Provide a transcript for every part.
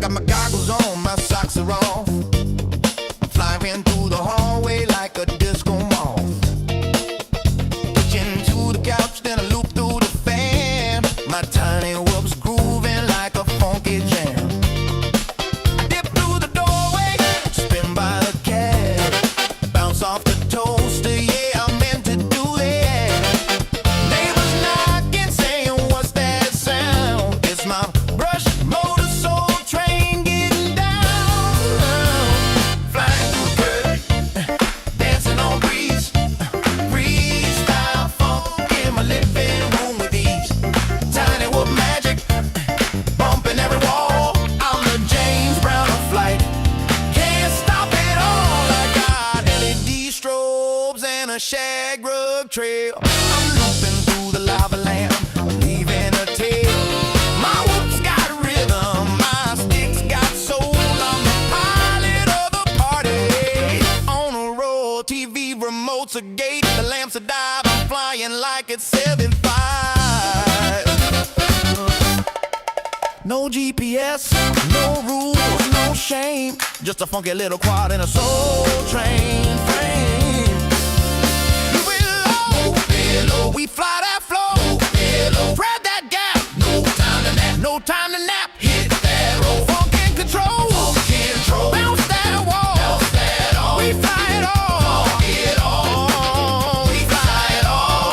got my goggles on, my socks are off. Flying through the hallway like a disco ball. Pitching to the couch, then I loop through the fan. My tiny whoop's grooving like a funky jam. I dip through the doorway, spin by the cab, bounce off the toaster, yeah, I meant to do that. Neighbors knocking, saying, what's that sound? It's my brush motor soul train getting down. Flying through the curtain, dancing on breeze, freestyle funk in my living room with ease. Tiny whoop magic, bumping every wall. I'm the James Brown of flight, can't stop it all. I got LED strobes and a shag rug trail. I'm looping through the lava lamp, leaving a tail. My whoop's got rhythm, my sticks got soul. I'm the pilot of the party. On a roll, TV remote's a gate, the lamps a dive. I'm flying like it's 7.5. No GPS, no rules, no shame. Just a funky little quad in a soul train frame. Move it low, we fly that flow. Grab that gap, no time to nap. No time to nap. Hit that roll, funk and control. Bounce that wall, we fly it all. We fly it all.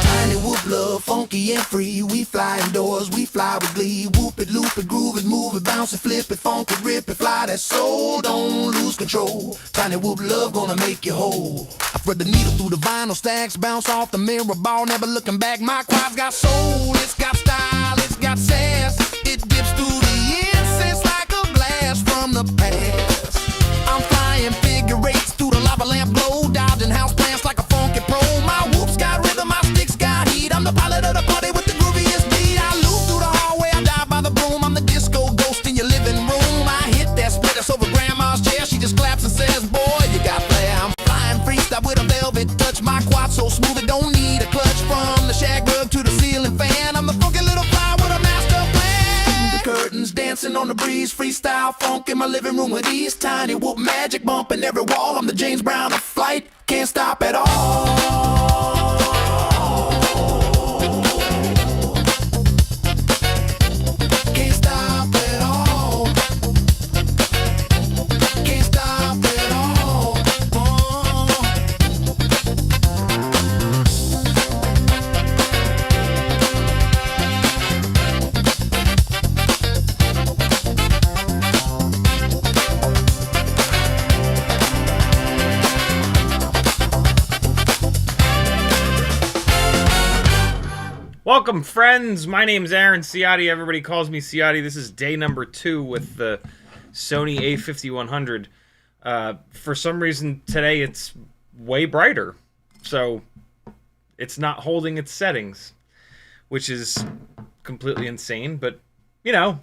Tiny whoop love, funky and free. We fly indoors, we fly with glee. Whoop it, loop it, groove it, move it, bounce it, flip it, funk it, rip it, fly that soul, don't lose control. Tiny whoop love gonna make you whole. I thread the needle through the vinyl stacks, bounce off the mirror ball, never looking back. My quad's got soul, it's got style, it's got sass. It dips through the incense like a blast from the past. I'm flying figure eights through the lava lamp glow, dodging house plants like a funky pro. My whoop's got rhythm, my sticks got heat. I'm the pilot of the party with the grooviest beat. I loop through the hallway, I dive by the broom. I'm the disco ghost in your living room. I hit that split that's over grandma's chair. She just claps and says, boy, you got flair. I'm flying freestyle with a velvet touch. My quad so smooth it don't need a clutch. From the shag rug to the ceiling fan, I'm the funky little fly with a master plan. The curtains dancing on the breeze, freestyle funk in my living room with ease. Tiny whoop magic bumping every wall. I'm the James Brown of flight, can't stop at all. Can't stop at all. Can't stop at all. Welcome, friends. My name's Aaron Ciotti. Everybody calls me Ciotti. This is day number 2 with the Sony A5100. For some reason today it's way brighter, so it's not holding its settings, which is completely insane. But you know,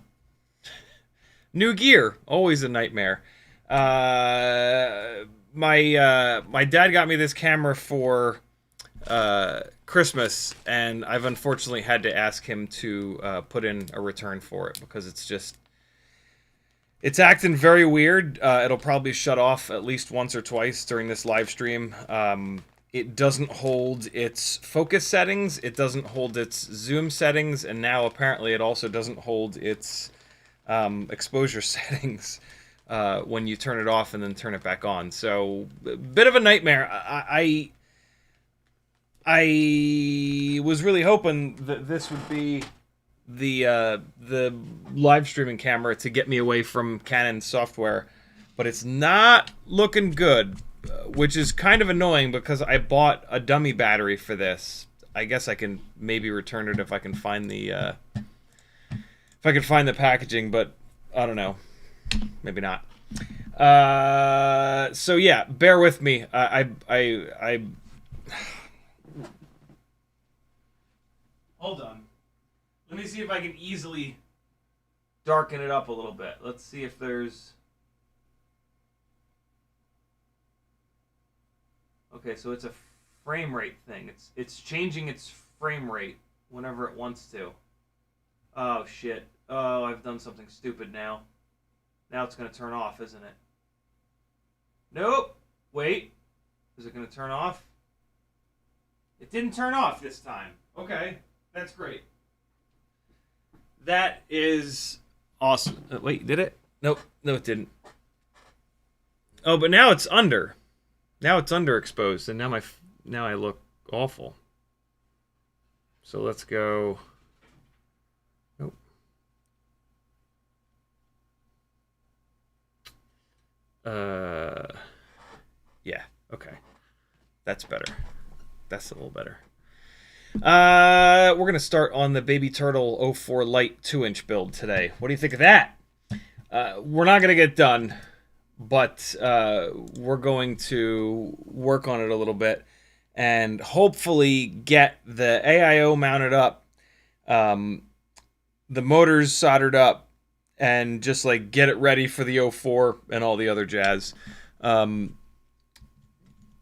new gear, always a nightmare. My dad got me this camera for Christmas, and I've unfortunately had to ask him to put in a return for it because it's acting very weird. It'll probably shut off at least once or twice during this live stream. It doesn't hold its focus settings, it doesn't hold its zoom settings, and now apparently it also doesn't hold its exposure settings when you turn it off and then turn it back on. So, a bit of a nightmare. I was really hoping that this would be the live streaming camera to get me away from Canon software, but it's not looking good. which is kind of annoying because I bought a dummy battery for this. I guess I can maybe return it if I can find the packaging, but I don't know, maybe not. So yeah, bear with me. I hold on. Let me see if I can easily darken it up a little bit. Let's see if there's. Okay, so it's a frame rate thing. It's changing its frame rate whenever it wants to. Oh shit. Oh, I've done something stupid now. Now it's going to turn off, isn't it? Nope. Wait. Is it going to turn off? It didn't turn off this time. Okay. That's great. That is awesome. Wait, did it? Nope. No, it didn't. Oh, but now it's under. Now it's underexposed, and now I look awful. So let's go. Nope. Yeah. Okay. That's better. That's a little better. We're gonna start on the Baby Turtle O4 Lite 2-inch build today. What do you think of that? We're not gonna get done, but we're going to work on it a little bit and hopefully get the AIO mounted up, the motors soldered up, and just like get it ready for the O4 and all the other jazz.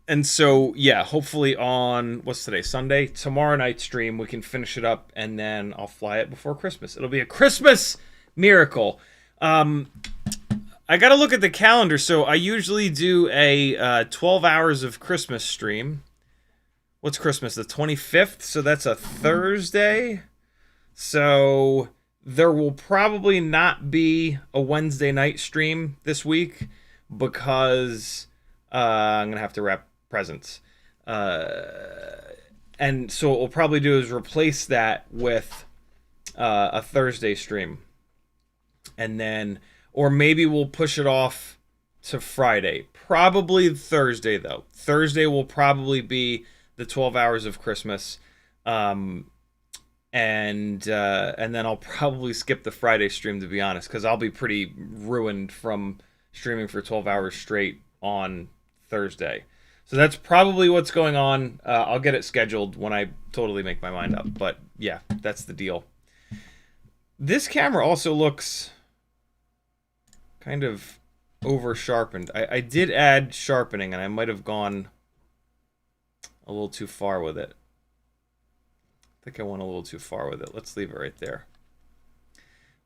And so, yeah, hopefully on, what's today, Sunday? Tomorrow night stream, we can finish it up, and then I'll fly it before Christmas. It'll be a Christmas miracle. I got to look at the calendar. So I usually do a 12 hours of Christmas stream. What's Christmas? The 25th? So that's a Thursday. So there will probably not be a Wednesday night stream this week because I'm going to have to wrap presents. And so what we'll probably do is replace that with a Thursday stream. And then, or maybe we'll push it off to Friday. Probably Thursday, though. Thursday will probably be the 12 hours of Christmas. And then I'll probably skip the Friday stream, to be honest, because I'll be pretty ruined from streaming for 12 hours straight on Thursday. So that's probably what's going on. I'll get it scheduled when I totally make my mind up. But yeah, that's the deal. This camera also looks kind of over sharpened. I did add sharpening, and I might have gone a little too far with it. I think I went a little too far with it. Let's leave it right there.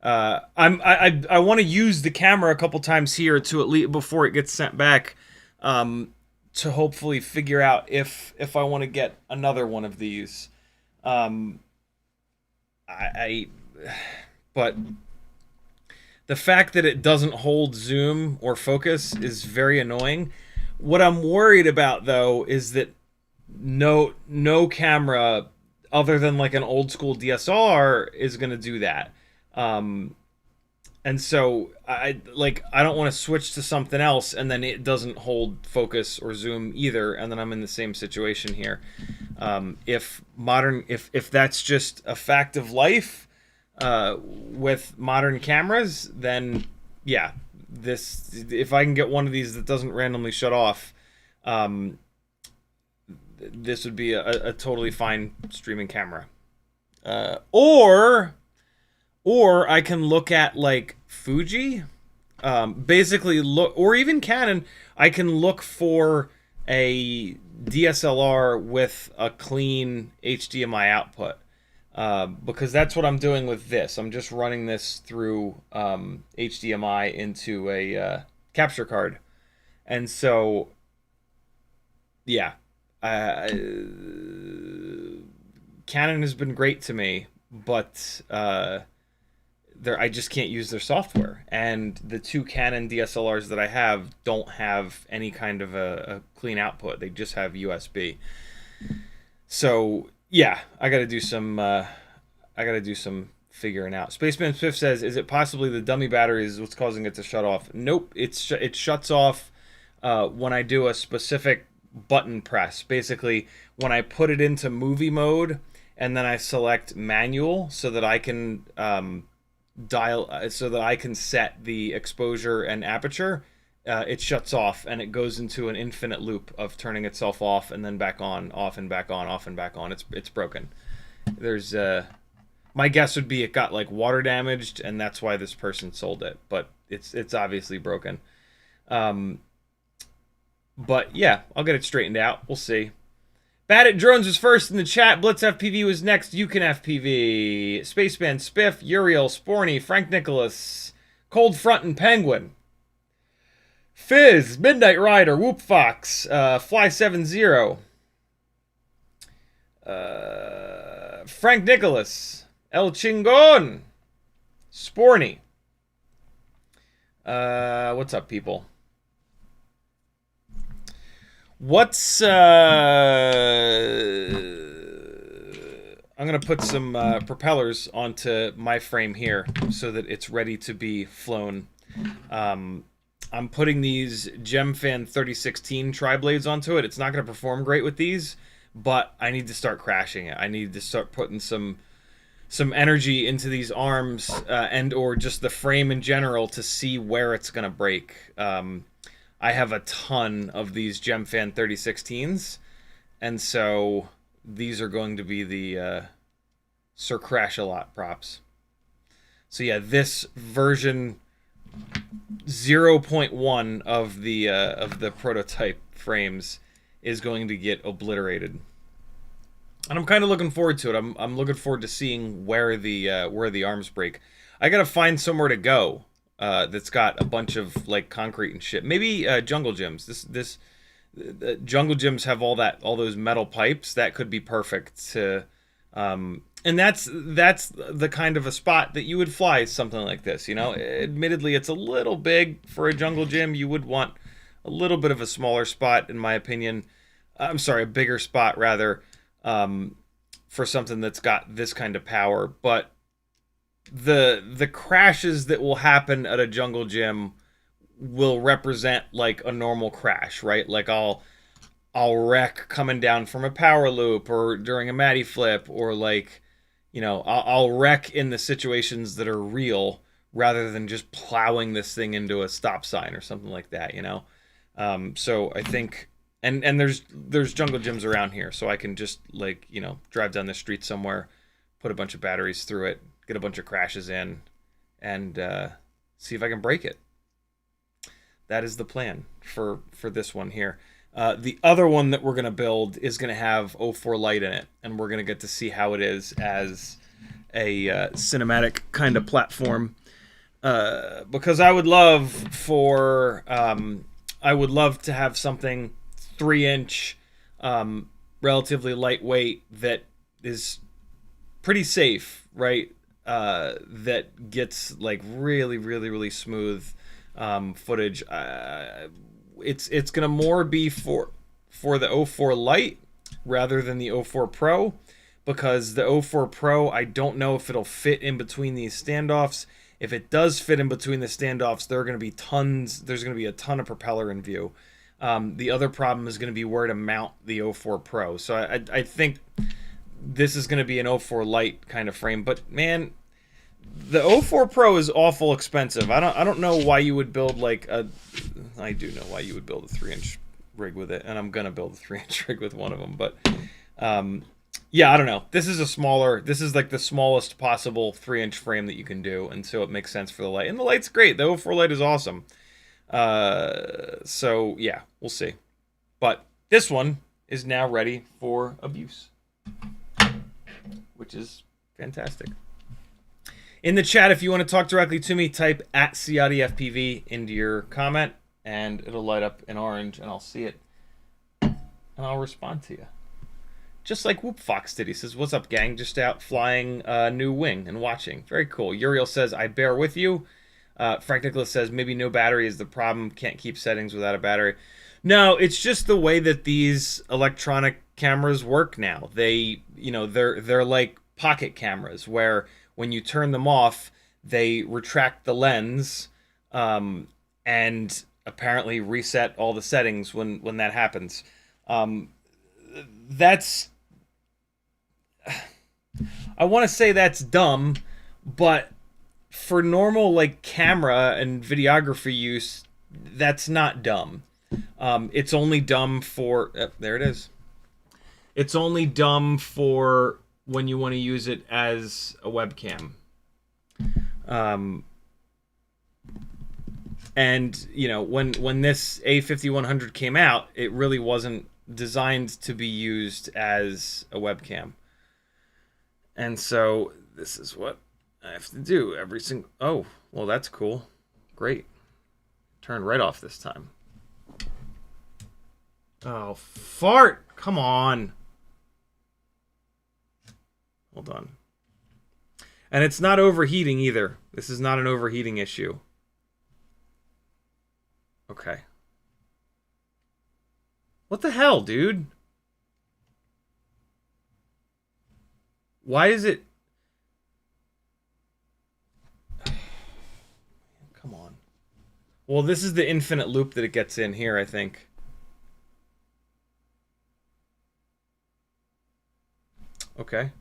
I want to use the camera a couple times here to at least before it gets sent back, to hopefully figure out if I want to get another one of these. But the fact that it doesn't hold zoom or focus is very annoying. What I'm worried about, though, is that no camera other than like an old school DSLR is going to do that. And so I don't want to switch to something else and then it doesn't hold focus or zoom either, and then I'm in the same situation here. If that's just a fact of life with modern cameras, then yeah, if I can get one of these that doesn't randomly shut off, this would be a totally fine streaming camera. Or I can look at like Fuji, basically look, or even Canon. I can look for a DSLR with a clean HDMI output, because that's what I'm doing with this. I'm just running this through HDMI into a capture card, and so yeah, Canon has been great to me, but I just can't use their software, and the two Canon DSLRs that I have don't have any kind of a clean output. They just have USB. So yeah, I got to do some figuring out. Spaceman Swift says, "Is it possibly the dummy battery is what's causing it to shut off?" Nope, it shuts off when I do a specific button press. Basically, when I put it into movie mode and then I select manual so that I can so that I can set the exposure and aperture, it shuts off and it goes into an infinite loop of turning itself off and then back on, off and back on, off and back on. It's broken. There's my guess would be it got like water damaged and that's why this person sold it, but it's obviously broken. But yeah, I'll get it straightened out. We'll see. Bad at Drones was first in the chat. BlitzFPV was next. YuCanFPV, Spaceman, Spiff, Uriel, Sporny, Frank Nicholas, Cold Front and Penguin, Fizz, Midnight Rider, Whoop Fox, Fly70, Frank Nicholas, El Chingon, Sporny. What's up, people? What's I'm gonna put some propellers onto my frame here so that it's ready to be flown. I'm putting these Gemfan 3016 tri-blades onto it. It's not gonna perform great with these, but I need to start crashing it. I need to start putting some energy into these arms and or just the frame in general to see where it's gonna break. I have a ton of these Gemfan 3016s, and so these are going to be the Sir Crash-A-Lot props. So yeah, this version 0.1 of the prototype frames is going to get obliterated, and I'm kind of looking forward to it. I'm looking forward to seeing where the arms break. I gotta find somewhere to go. That's got a bunch of like concrete and shit. Maybe jungle gyms. Jungle gyms have all those metal pipes. That could be perfect to, and that's the kind of a spot that you would fly something like this. You know, admittedly, it's a little big for a jungle gym. You would want a little bit of a smaller spot, in my opinion. I'm sorry, a bigger spot rather, for something that's got this kind of power, but. The crashes that will happen at a jungle gym will represent like a normal crash, right? Like I'll wreck coming down from a power loop or during a Matty flip, or like, you know, I'll wreck in the situations that are real rather than just plowing this thing into a stop sign or something like that, you know? So I think, and there's jungle gyms around here, so I can just like, you know, drive down the street somewhere, put a bunch of batteries through it, get a bunch of crashes in, and see if I can break it. That is the plan for this one here. The other one that we're going to build is going to have O4 Lite in it, and we're going to get to see how it is as a cinematic kind of platform. Because I would love to have something 3-inch, relatively lightweight that is pretty safe, right? That gets like really smooth footage. It's gonna more be for the O4 Lite rather than the O4 Pro, because the O4 Pro, I don't know if it'll fit in between these standoffs. If it does fit in between the standoffs, there's gonna be a ton of propeller in view. The other problem is gonna be where to mount the O4 Pro. So I think this is going to be an O4 Lite kind of frame, but man, the O4 Pro is awful expensive. I don't know why you would build like I do know why you would build a 3-inch rig with it, and I'm gonna build a 3-inch rig with one of them. But yeah, I don't know. This is like the smallest possible 3-inch frame that you can do, and so it makes sense for the Lite. And the Lite's great. The O4 Lite is awesome. So yeah, we'll see. But this one is now ready for abuse, which is fantastic. In the chat, if you want to talk directly to me, type at CiottiFPV into your comment, and it'll light up in orange, and I'll see it, and I'll respond to you. Just like Whoop Fox did. He says, "What's up, gang? Just out flying a new wing and watching. Very cool." Uriel says, "I bear with you." Frank Nicholas says, "Maybe no battery is the problem. Can't keep settings without a battery." No, it's just the way that these electronic cameras work now. They, you know, they're like pocket cameras where when you turn them off, they retract the lens, and apparently reset all the settings when that happens. That's, I want to say that's dumb, but for normal like camera and videography use, that's not dumb. It's only dumb for there it is. It's only dumb for when you want to use it as a webcam. And you know, when this A5100 came out, it really wasn't designed to be used as a webcam. And so this is what I have to do every single... Oh, well, that's cool. Great. Turned right off this time. Oh, fart! Come on. Hold on. And it's not overheating either. This is not an overheating issue. Okay. What the hell, dude? Why is it... Come on. Well, this is the infinite loop that it gets in here, I think. Okay.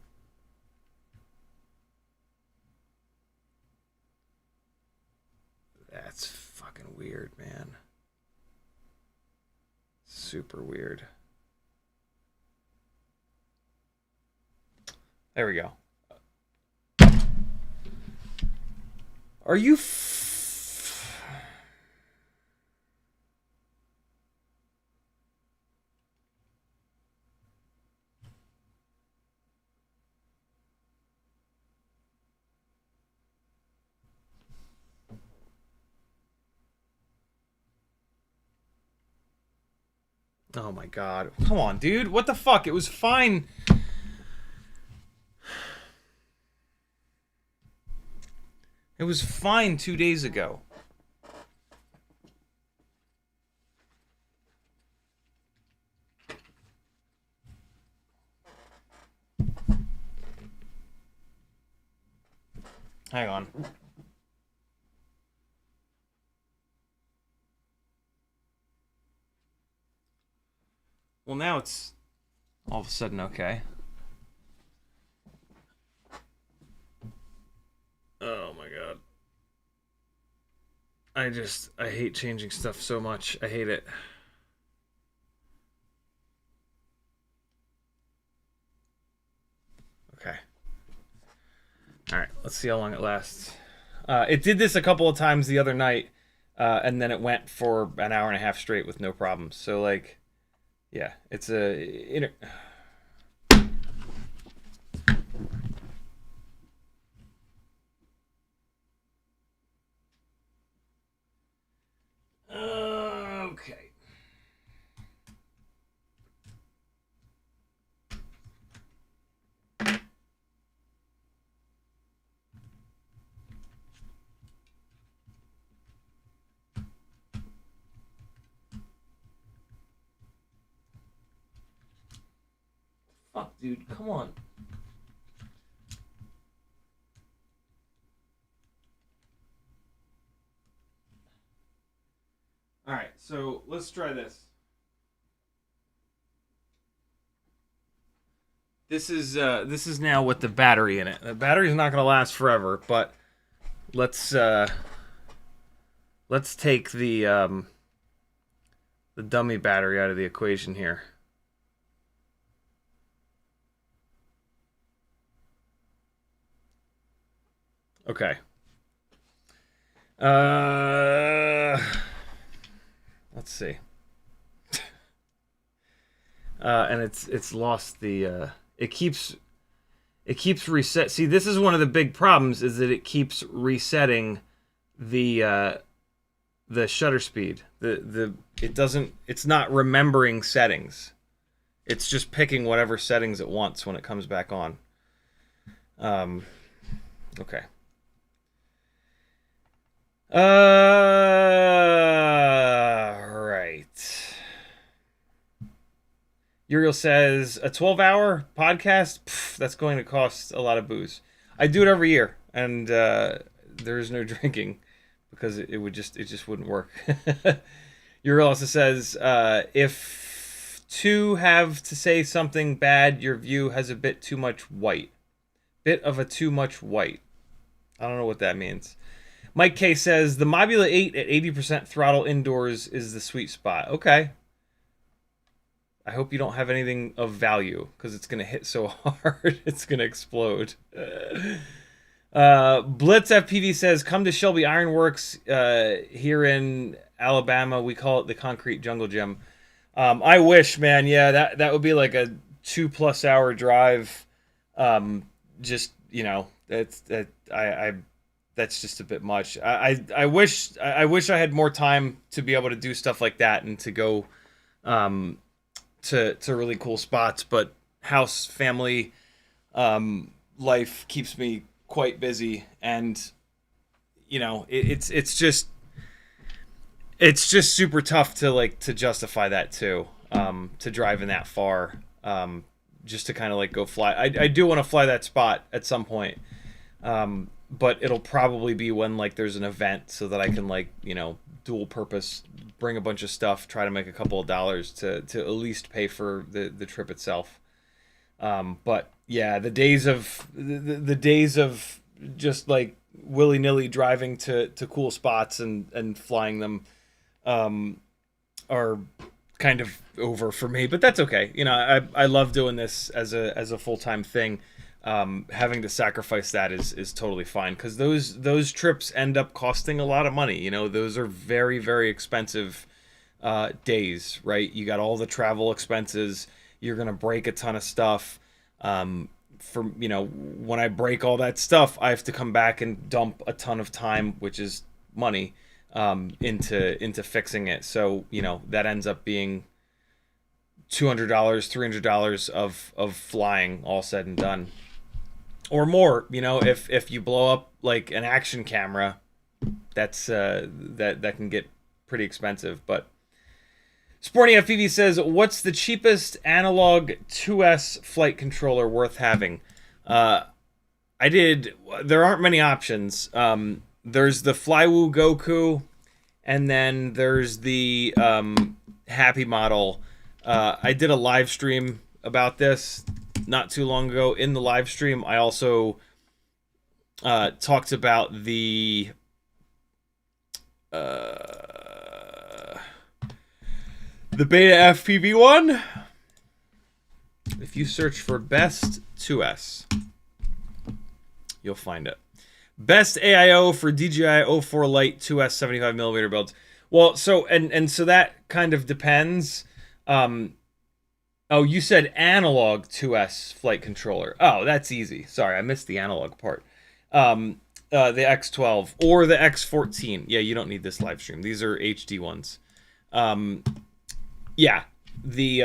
That's fucking weird, man. Super weird. There we go. Are you Oh my god. Come on, dude. What the fuck? It was fine. It was fine 2 days ago. Hang on. Well, now it's all of a sudden okay. Oh my god. I hate changing stuff so much. I hate it. Okay. Alright, let's see how long it lasts. It did this a couple of times the other night, and then it went for an hour and a half straight with no problems. So, like, yeah, it's a... Okay. Fuck, dude, come on. Alright, so let's try this. This is now with the battery in it. The battery's not gonna last forever, but let's take the dummy battery out of the equation here. Okay. Let's see. And it's lost the it keeps reset. See, this is one of the big problems, is that it keeps resetting the shutter speed. It's not remembering settings. It's just picking whatever settings it wants when it comes back on. Okay. Right. Uriel says, a 12-hour podcast? Pff, that's going to cost a lot of booze. I do it every year, and there is no drinking because it just wouldn't work. Uriel also says, if two have to say something bad, your view has a bit too much white. Bit of a too much white. I don't know what that means. Mike K says, the Mobula 8 at 80% throttle indoors is the sweet spot. Okay. I hope you don't have anything of value, because it's going to hit so hard, it's going to explode. Blitz FPV says, come to Shelby Ironworks here in Alabama. We call it the Concrete Jungle Gym. I wish, man. Yeah, that would be like a 2+ hour drive. Just, you know, that's just a bit much. I wish I had more time to be able to do stuff like that and to go to really cool spots, but house, family, life keeps me quite busy, and you know, it's just super tough to justify that too, to driving that far, just to kind of like go fly. I do want to fly that spot at some point, but it'll probably be when like there's an event, so that I can, like, you know, dual purpose, bring a bunch of stuff, try to make a couple of dollars to at least pay for the trip itself. But yeah, the days of just like willy-nilly driving to cool spots and flying them are kind of over for me, but that's okay. You know, I love doing this as a full-time thing. Having to sacrifice that is totally fine, because those trips end up costing a lot of money. You know, those are very, very expensive days, right? You got all the travel expenses. You're gonna break a ton of stuff. You know, when I break all that stuff, I have to come back and dump a ton of time, which is money, into fixing it. So, you know, that ends up being $200, $300 of flying, all said and done, or more. You know, if you blow up like an action camera, that's that can get pretty expensive. But Sporty FPV says, what's the cheapest analog 2S flight controller worth having? There aren't many options. There's the Flywoo Goku, and then there's the Happy model. I did a live stream about this not too long ago. In the live stream, I also talked about the Beta FPV one. If you search for best 2S, you'll find it. Best AIO for DJI O4 Lite 2S 75mm builds. Well, so so that kind of depends. Oh, you said analog 2S flight controller. Oh, that's easy. Sorry, I missed the analog part. The X12 or the X14. Yeah, you don't need this live stream. These are HD ones. Yeah, the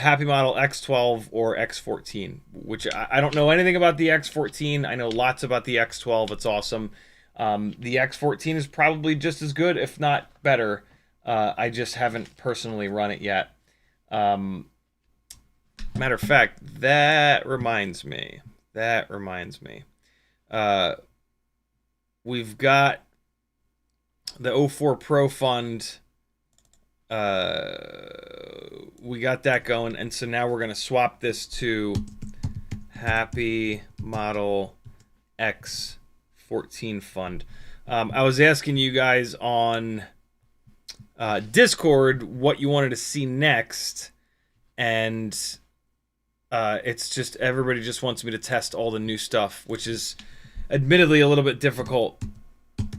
Happy model X12 or X14, which I don't know anything about the X14. I know lots about the X12. It's awesome. The X14 is probably just as good, if not better. I just haven't personally run it yet. Matter of fact, that reminds me. We've got the O4 Pro Fund. We got that going, and so now we're going to swap this to Happy Model X14 Fund. I was asking you guys on Discord what you wanted to see next, and it's just everybody just wants me to test all the new stuff, which is admittedly a little bit difficult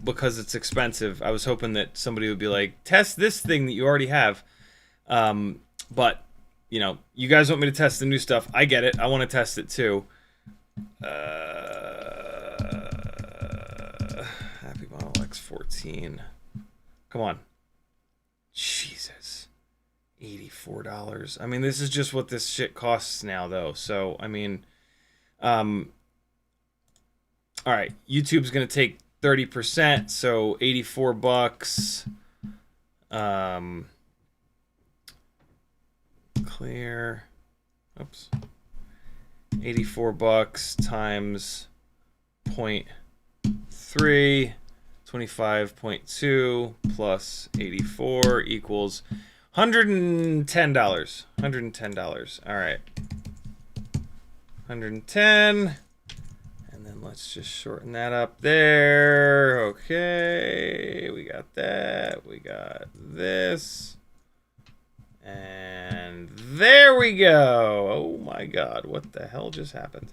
because it's expensive. I was hoping that somebody would be like, test this thing that you already have. But, you know, you guys want me to test the new stuff. I get it. I want to test it too. Happy Model X14. Come on. Jesus. $84. I mean, this is just what this shit costs now, though. So, I mean, all right. YouTube's going to take 30%, so $84. Clear. Oops. $84 times 0.3, 25.2 plus 84 equals $110. $110. All right. 110. And then let's just shorten that up there. Okay. We got that. We got this. And there we go. Oh my God. What the hell just happened?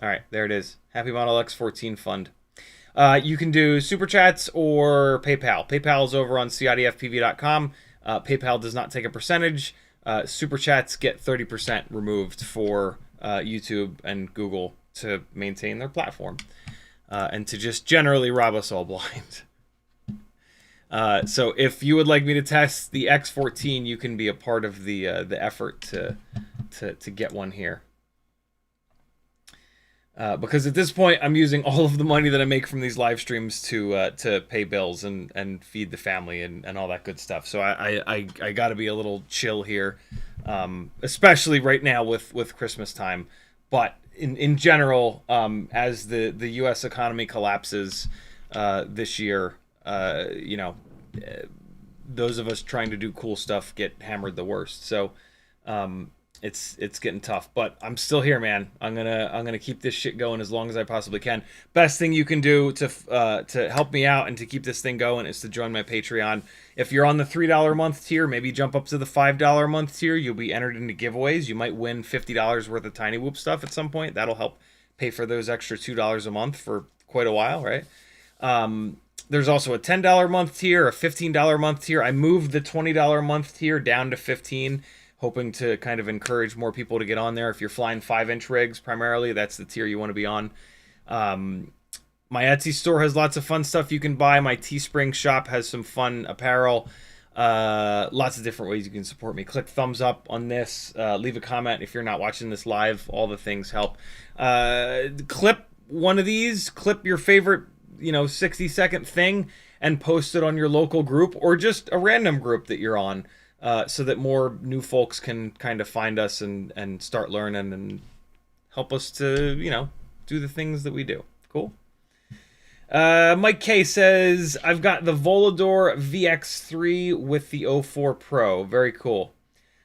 All right, there it is. Happy Model X14 Fund. You can do Super Chats or PayPal. PayPal is over on CiottiFPV.com. PayPal does not take a percentage. Super Chats get 30% removed for YouTube and Google to maintain their platform and to just generally rob us all blind. So if you would like me to test the X14, you can be a part of the effort to get one here. Because at this point, I'm using all of the money that I make from these live streams to pay bills and feed the family and all that good stuff. So I got to be a little chill here, especially right now with Christmas time. But in general, as the U.S. economy collapses this year, you know, those of us trying to do cool stuff get hammered the worst. So it's getting tough, but I'm still here, man. I'm gonna keep this shit going as long as I possibly can. Best thing you can do to help me out and to keep this thing going is to join my Patreon. If you're on the $3 a month tier, maybe jump up to the $5 a month tier. You'll be entered into giveaways. You might win $50 worth of Tiny Whoop stuff at some point. That'll help pay for those extra $2 a month for quite a while, right? There's also a $10 a month tier, a $15 a month tier. I moved the $20 a month tier down to $15, hoping to kind of encourage more people to get on there. If you're flying 5-inch rigs primarily, that's the tier you want to be on. My Etsy store has lots of fun stuff you can buy. My Teespring shop has some fun apparel. Lots of different ways you can support me. Click thumbs up on this. Leave a comment if you're not watching this live. All the things help. Clip one of these. Clip your favorite 60-second thing and post it on your local group or just a random group that you're on. So that more new folks can kind of find us and start learning and help us to, do the things that we do. Cool. Mike K says, I've got the Volador VX3 with the O4 Pro. Very cool.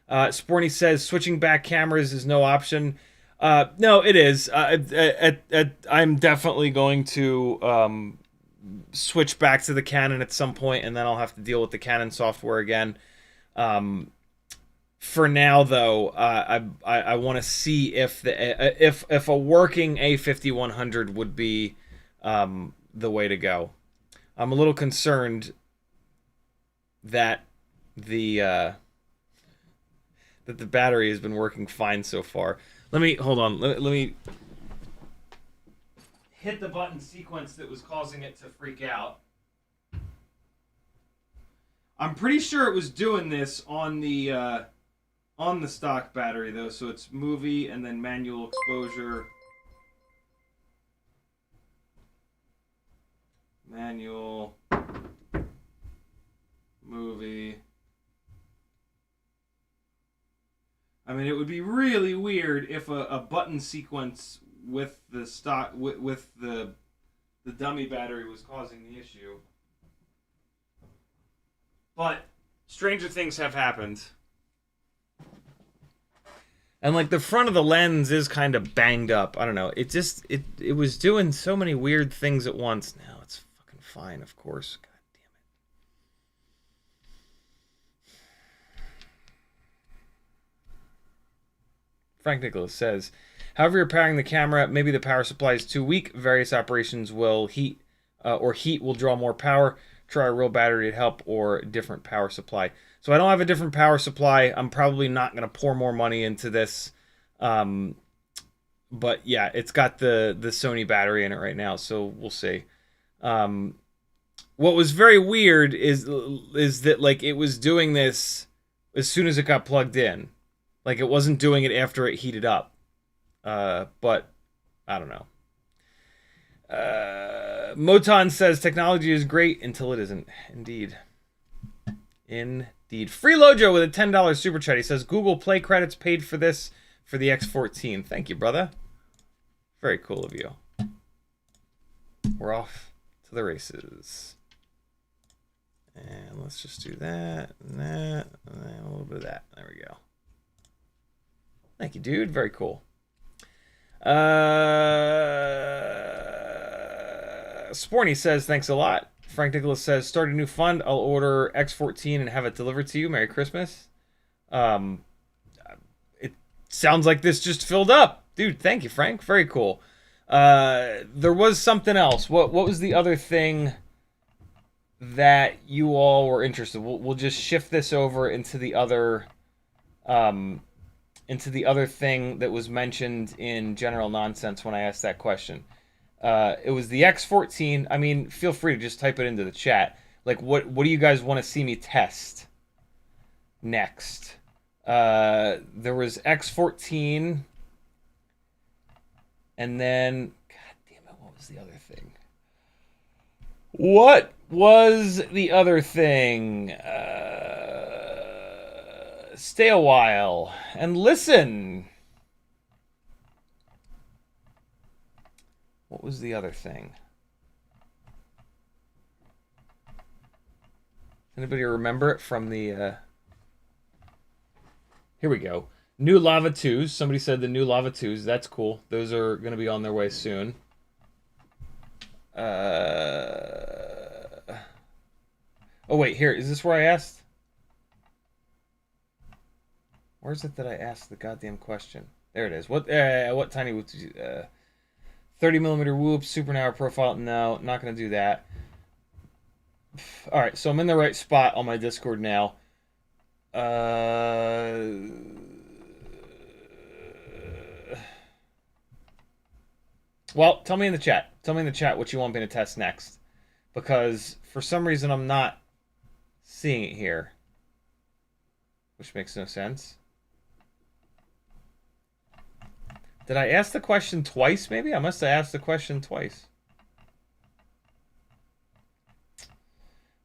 Sporny says, switching back cameras is no option. No, it is. I'm definitely going to switch back to the Canon at some point, and then I'll have to deal with the Canon software again. For now, though, I want to see if if a working A5100 would be the way to go. I'm a little concerned that the battery has been working fine so far. Hold on. Let me hit the button sequence that was causing it to freak out. I'm pretty sure it was doing this on the stock battery though, so it's movie and then manual exposure. Manual movie. I mean, it would be really weird if a button sequence with the stock with the dummy battery was causing the issue. But stranger things have happened. And like the front of the lens is kind of banged up. I don't know. It just it was doing so many weird things at once. Now it's fucking fine, of course. God damn it. Frank Nicholas says, however you're powering the camera, maybe the power supply is too weak. Various operations will heat will draw more power. Try a real battery to help or a different power supply. So I don't have a different power supply. I'm probably not going to pour more money into this. But yeah, it's got the Sony battery in it right now, so we'll see. What was very weird is that like it was doing this as soon as it got plugged in. Like it wasn't doing it after it heated up. But I don't know. Moton says technology is great until it isn't. Indeed. Freelojo with a $10 super chat. He says Google Play credits paid for this for the X14. Thank you, brother. Very cool of you. we're off to the races. And let's just do that, and that, and a little bit of that. There we go. Thank you, dude. Very cool. Sporny says, thanks a lot. Frank Nicholas says, start a new fund. I'll order X14 and have it delivered to you. Merry Christmas. It sounds like this just filled up. Dude, thank you, Frank. Very cool. There was something else. What was the other thing that you all were interested in? We'll just shift this over into the other thing that was mentioned in general nonsense when I asked that question. It was the X14. I mean, feel free to just type it into the chat. Like, what do you guys want to see me test next? There was X14, and then, god damn it, what was the other thing? What was the other thing? Stay a while and listen. What was the other thing? Anybody remember it from the... Here we go. New Lava 2s. Somebody said the new Lava 2s. That's cool. Those are going to be on their way soon. Oh, wait. Here. Is this where I asked? Where is it that I asked the goddamn question? There it is. What tiny whoops? 30mm whoop, super narrow profile. No, not going to do that. All right, so I'm in the right spot on my Discord now. Well, tell me in the chat. Tell me in the chat what you want me to test next. Because for some reason I'm not seeing it here. Which makes no sense. Did I ask the question twice, maybe? I must have asked the question twice.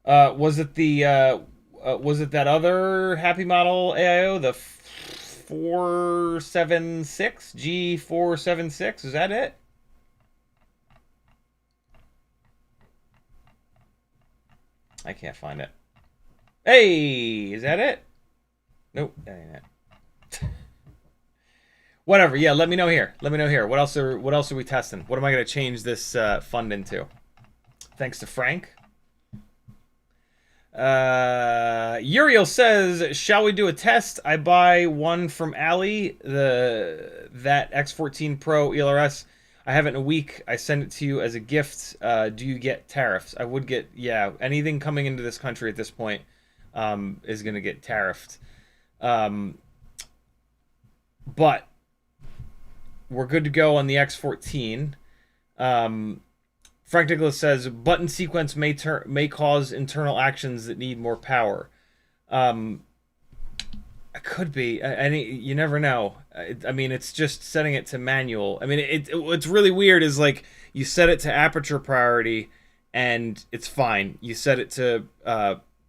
Was it that other Happy Model AIO, the 476? G476? Is that it? I can't find it. Hey, is that it? Nope, that ain't it. Whatever, yeah, let me know here. Let me know here. What else are we testing? What am I going to change this fund into? Thanks to Frank. Uriel says, shall we do a test? I buy one from Ali, that X14 Pro ELRS. I have it in a week. I send it to you as a gift. Do you get tariffs? I would get, yeah, anything coming into this country at this point is going to get tariffed. But we're good to go on the X14. Frank Nicholas says, button sequence may cause internal actions that need more power. It could be. You never know. I mean, it's just setting it to manual. I mean, what's really weird is, like, you set it to aperture priority, and it's fine. You set it to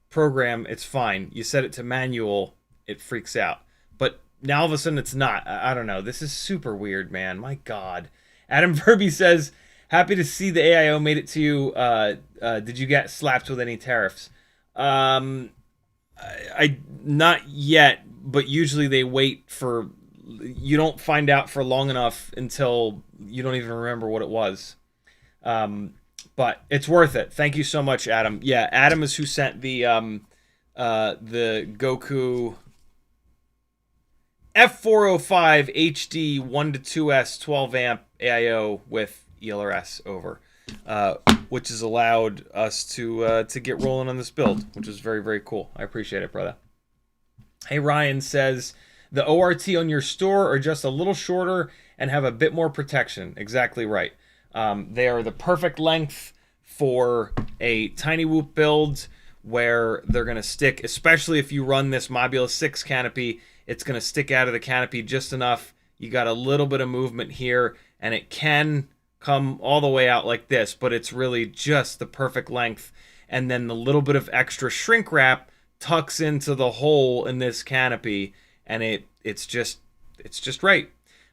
program, it's fine. You set it to manual, it freaks out. But now all of a sudden it's not. I don't know. This is super weird, man. My God. Adam Verby says, happy to see the AIO made it to you. Did you get slapped with any tariffs? I not yet, but usually they wait for... You don't find out for long enough until you don't even remember what it was. But it's worth it. Thank you so much, Adam. Yeah, Adam is who sent the Goku F405 HD 1-2S 12 amp AIO with ELRS over, which has allowed us to get rolling on this build, which is very, very cool. I appreciate it, brother. Hey, Ryan says, the ORT on your store are just a little shorter and have a bit more protection. Exactly right. They are the perfect length for a tiny whoop build where they're going to stick, especially if you run this Mobula 6 canopy, it's going to stick out of the canopy just enough. You got a little bit of movement here, and it can come all the way out like this, but it's really just the perfect length. And then the little bit of extra shrink wrap tucks into the hole in this canopy, and it's just right.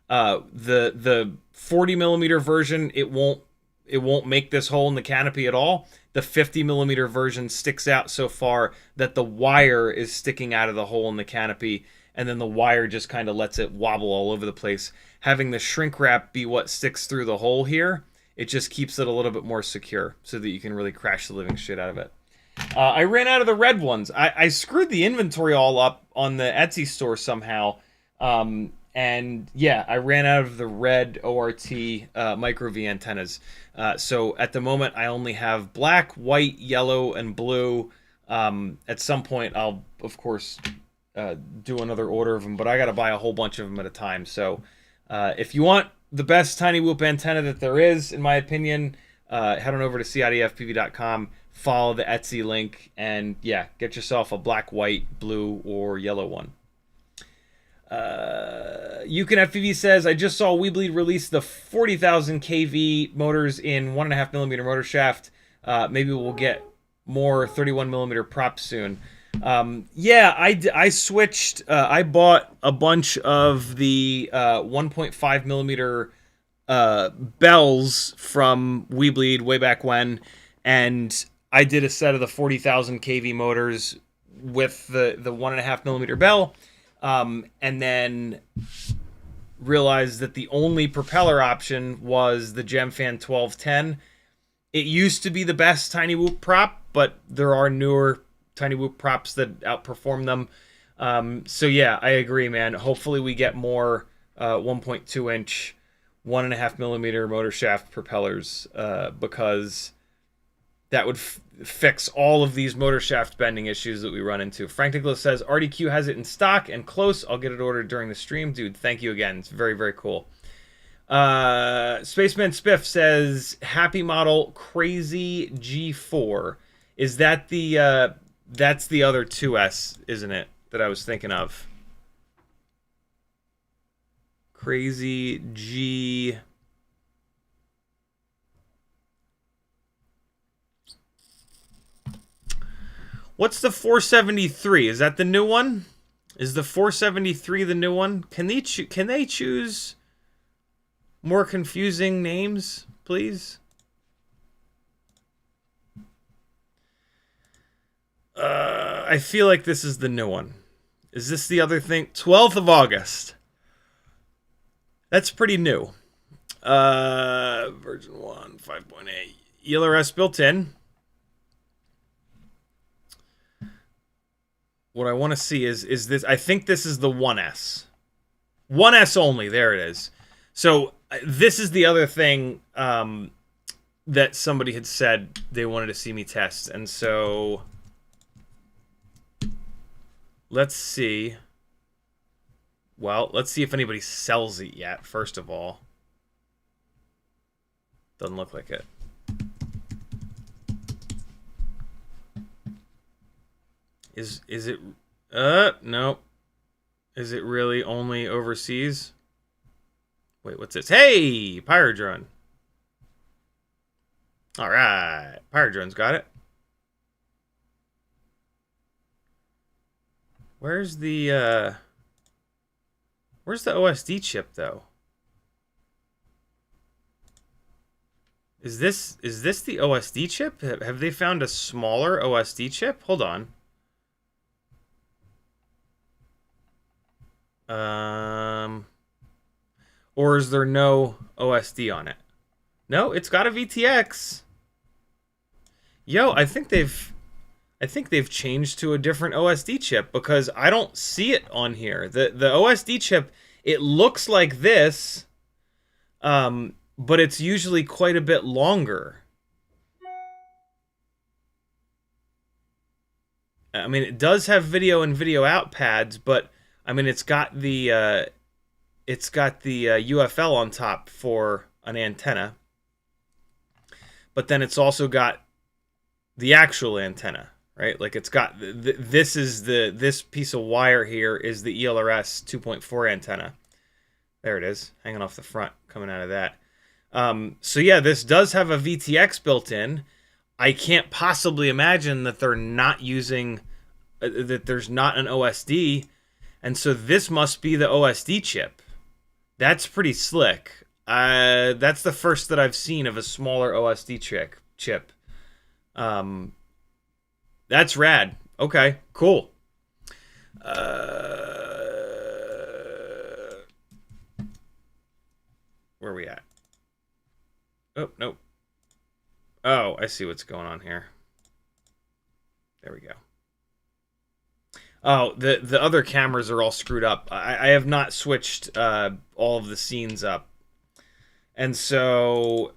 The 40mm version, it won't it won't make this hole in the canopy at all. The 50mm version sticks out so far that the wire is sticking out of the hole in the canopy, and then the wire just kind of lets it wobble all over the place. Having the shrink wrap be what sticks through the hole here, it just keeps it a little bit more secure so that you can really crash the living shit out of it. I ran out of the red ones. I screwed the inventory all up on the Etsy store somehow. And yeah, I ran out of the red ORT micro V antennas. So at the moment, I only have black, white, yellow, and blue. At some point, I'll, of course, do another order of them, but I got to buy a whole bunch of them at a time. So if you want the best tiny whoop antenna that there is, in my opinion, head on over to CiottiFPV.com, follow the Etsy link, and yeah, get yourself a black, white, blue, or yellow one. FPV says, I just saw Weebleed release the 40,000 kV motors in 1.5mm motor shaft. Maybe we'll get more 31mm props soon. Yeah, I switched. I bought a bunch of the 1.5mm bells from Weebleed way back when, and I did a set of the 40,000 kV motors with the 1.5mm bell. And then realized that the only propeller option was the Gemfan 1210. It used to be the best tiny whoop prop, but there are newer tiny whoop props that outperform them. So yeah, I agree, man. Hopefully we get more 1.2 inch 1.5mm motor shaft propellers, because that would fix all of these motor shaft bending issues that we run into. Frank Nicholas says, RDQ has it in stock and close. I'll get it ordered during the stream. Dude, thank you again. It's very, very cool. Spaceman Spiff says, happy model CrazyG4. Is that the, that's the other 2S, isn't it, that I was thinking of? CrazyG... What's the 473? Is that the new one? Is the 473 the new one? Can they choose more confusing names, please? I feel like this is the new one. Is this the other thing? 12th of August. That's pretty new. Version 1, 5.8. ELRS built in. What I want to see is this. I think this is the 1S. 1S only. There it is. So this is the other thing that somebody had said they wanted to see me test. And so let's see. Well, let's see if anybody sells it yet, first of all. Doesn't look like it. Is it no. Is it really only overseas? Wait, what's this? Hey, Pyrodrone. All right, Pyrodrone's got it. Where's the OSD chip though? Is this the OSD chip? Have they found a smaller OSD chip? Hold on. Or is there no OSD on it? No, it's got a VTx. Yo, I think they've changed to a different OSD chip because I don't see it on here. The OSD chip, it looks like this, but it's usually quite a bit longer. I mean, it does have video and video out pads, but I mean, it's got the UFL on top for an antenna, but then it's also got the actual antenna, right? Like it's got this piece of wire here is the ELRS 2.4 antenna. There it is, hanging off the front, coming out of that. So yeah, this does have a VTX built in. I can't possibly imagine that they're not using that there's not an OSD. And so this must be the OSD chip. That's pretty slick. That's the first that I've seen of a smaller OSD chip. That's rad. Okay, cool. Where are we at? Oh, nope. Oh, I see what's going on here. There we go. Oh, the other cameras are all screwed up. I have not switched all of the scenes up. And so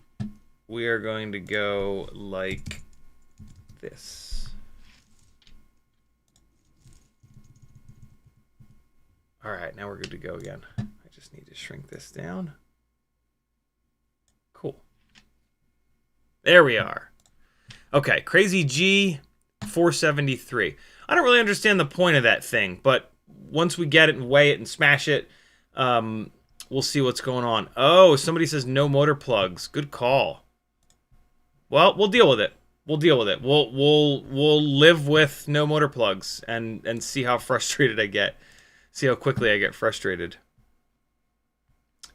we are going to go like this. All right, now we're good to go again. I just need to shrink this down. Cool. There we are. Okay, CrazyG473. I don't really understand the point of that thing, but once we get it and weigh it and smash it, we'll see what's going on. Oh, somebody says no motor plugs. Good call. Well, we'll deal with it. We'll deal with it. We'll live with no motor plugs and see how frustrated I get. See how quickly I get frustrated.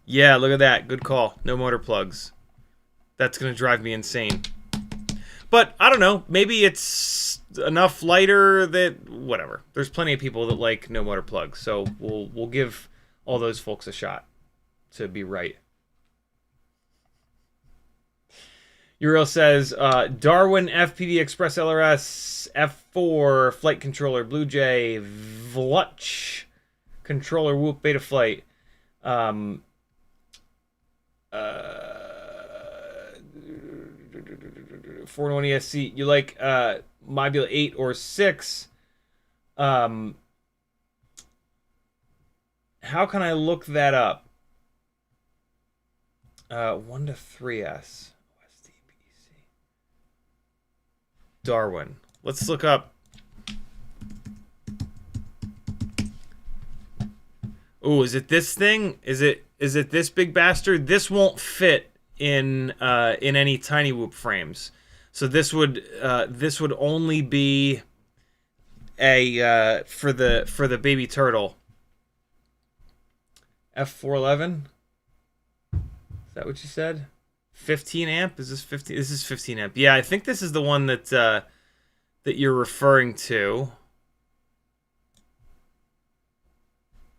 Yeah, look at that. Good call. No motor plugs. That's going to drive me insane. But, I don't know. Maybe it's enough lighter that... Whatever. There's plenty of people that like no motor plugs. So, we'll give all those folks a shot to be right. Uriel says, DarwinFPV Express LRS F4 Flight Controller Blue Jay Vluch Controller Whoop Beta Flight. 401 ESC. You like Module 8 or 6? How can I look that up? 1 to 3S. Darwin. Let's look up. Ooh, is it this thing? Is it this big bastard? This won't fit in any tiny whoop frames. So this would only be a for the baby turtle. F411. Is that what you said? 15 amp? Is this 15? This is 15 amp. Yeah, I think this is the one that that you're referring to.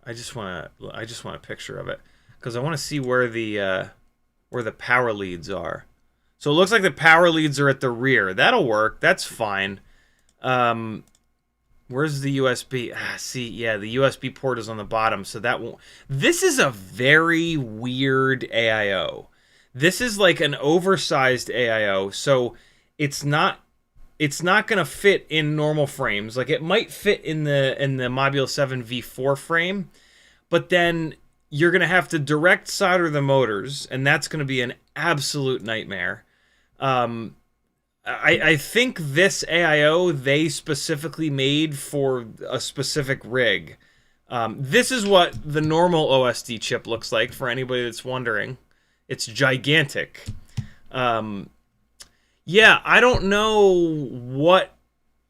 I just want a picture of it because I want to see where the power leads are. So it looks like the power leads are at the rear. That'll work. That's fine. Where's the USB? See, yeah, the USB port is on the bottom, so that won't. This is a very weird AIO. This is like an oversized AIO, so it's not gonna fit in normal frames. Like it might fit in the Module 7 V4 frame, but then you're gonna have to direct solder the motors, and that's gonna be an absolute nightmare. I think this AIO they specifically made for a specific rig. This is what the normal OSD chip looks like for anybody that's wondering. It's gigantic. Yeah, I don't know what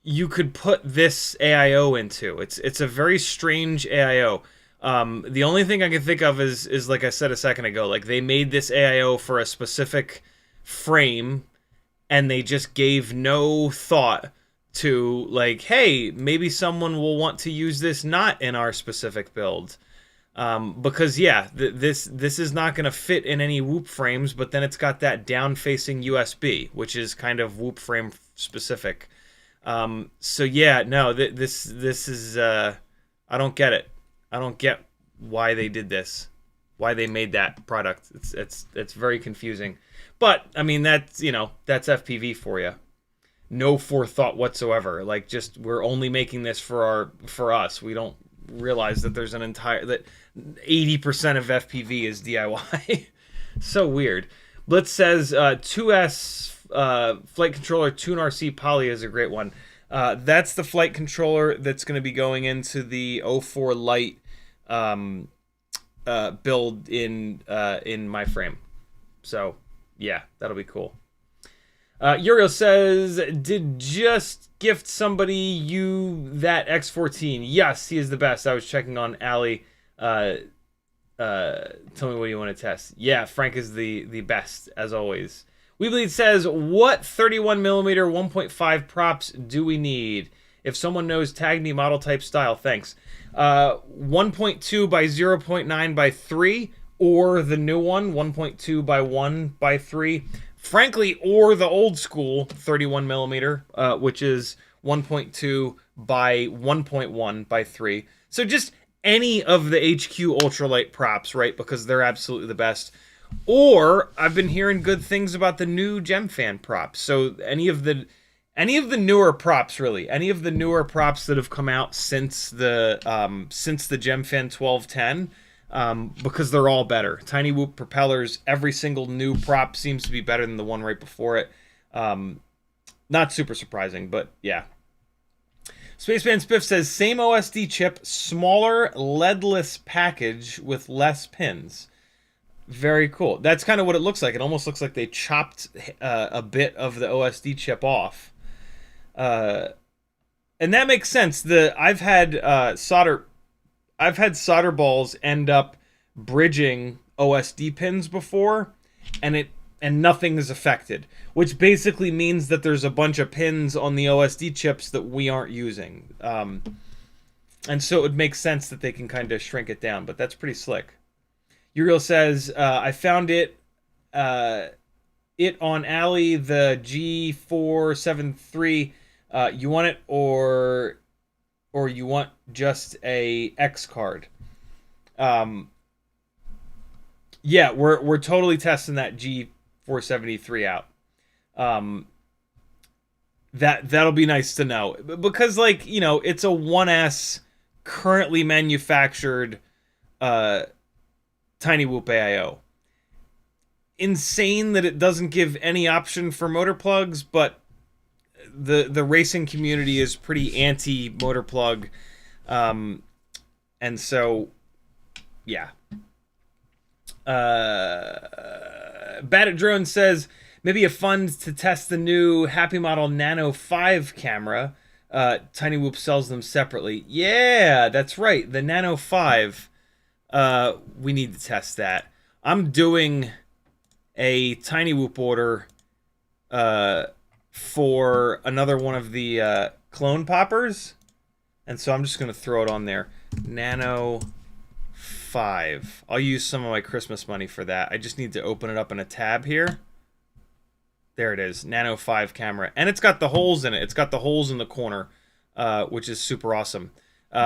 you could put this AIO into. It's a very strange AIO. The only thing I can think of is like I said a second ago, like they made this AIO for a specific frame, and they just gave no thought to like, hey, maybe someone will want to use this not in our specific build. Because yeah, this is not going to fit in any whoop frames, but then it's got that down-facing USB, which is kind of whoop frame specific. So yeah, no, this is I don't get it. I don't get why they did this, why they made that product. It's very confusing. But I mean, that's that's FPV for you. No forethought whatsoever. Like just we're only making this for us. We don't realize that there's that 80% of FPV is DIY. So weird. Blitz says 2S flight controller Tune RC Poly is a great one. That's the flight controller that's going to be going into the O4 Lite build in my frame. So yeah, that'll be cool. Uriel says, did just gift somebody you that X14? Yes, he is the best. I was checking on Ali Tell me what you want to test. Yeah, Frank is the best, as always. Weebleed says, what 31mm 1.5 props do we need? If someone knows, tag me, model type, style. Thanks. 1.2 by 0.9 by 3, or the new one, 1.2 by 1 by 3. Frankly, or the old school 31mm, which is 1.2 by 1.1 by 3. So just any of the HQ ultralight props, right? Because they're absolutely the best. Or I've been hearing good things about the new GemFan props. So any of the newer props, really, any of the newer props that have come out since the GemFan 1210, because they're all better. Tiny Whoop propellers, every single new prop seems to be better than the one right before it. Not super surprising, but yeah. Spaceman Spiff says, same OSD chip, smaller leadless package with less pins. Very cool. That's kind of what it looks like. It almost looks like they chopped a bit of the OSD chip off. And that makes sense. I've had solder balls end up bridging OSD pins before, and nothing is affected, which basically means that there's a bunch of pins on the OSD chips that we aren't using. And so it would make sense that they can kind of shrink it down, but that's pretty slick. Uriel says, I found it on Ali, the G473. You want it or you want just a X card? Yeah, we're totally testing that G473 out. That'll be nice to know, because, like, you know, it's a 1S currently manufactured Tiny Whoop AIO. Insane that it doesn't give any option for motor plugs, but the racing community is pretty anti motor plug, and so yeah. Bat Drone says, maybe a fund to test the new Happy Model Nano 5 camera. Tiny Whoop sells them separately. Yeah, that's right. The Nano 5. We need to test that. I'm doing a Tiny Whoop order for another one of the clone poppers, and so I'm just going to throw it on there. Nano 5. I'll use some of my Christmas money for that. I just need to open it up in a tab here. There it is, Nano 5 camera, and it's got the holes in it. It's got the holes in the corner, which is super awesome.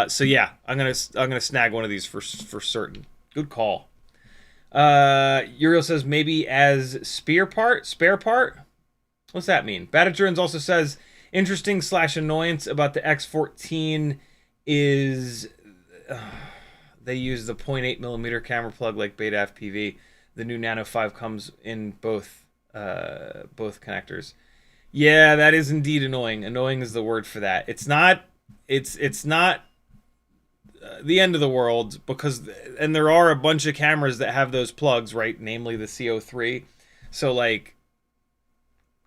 So yeah, I'm gonna snag one of these for certain. Good call. Uriel says, maybe as spare part. What's that mean? Batterturns also says, interesting / annoyance about the X14 is they use the 0.8mm camera plug like Beta FPV. The new Nano 5 comes in both connectors. Yeah, that is indeed annoying. Annoying is the word for that. It's not the end of the world, because, and there are a bunch of cameras that have those plugs, right? Namely the CO3. So, like,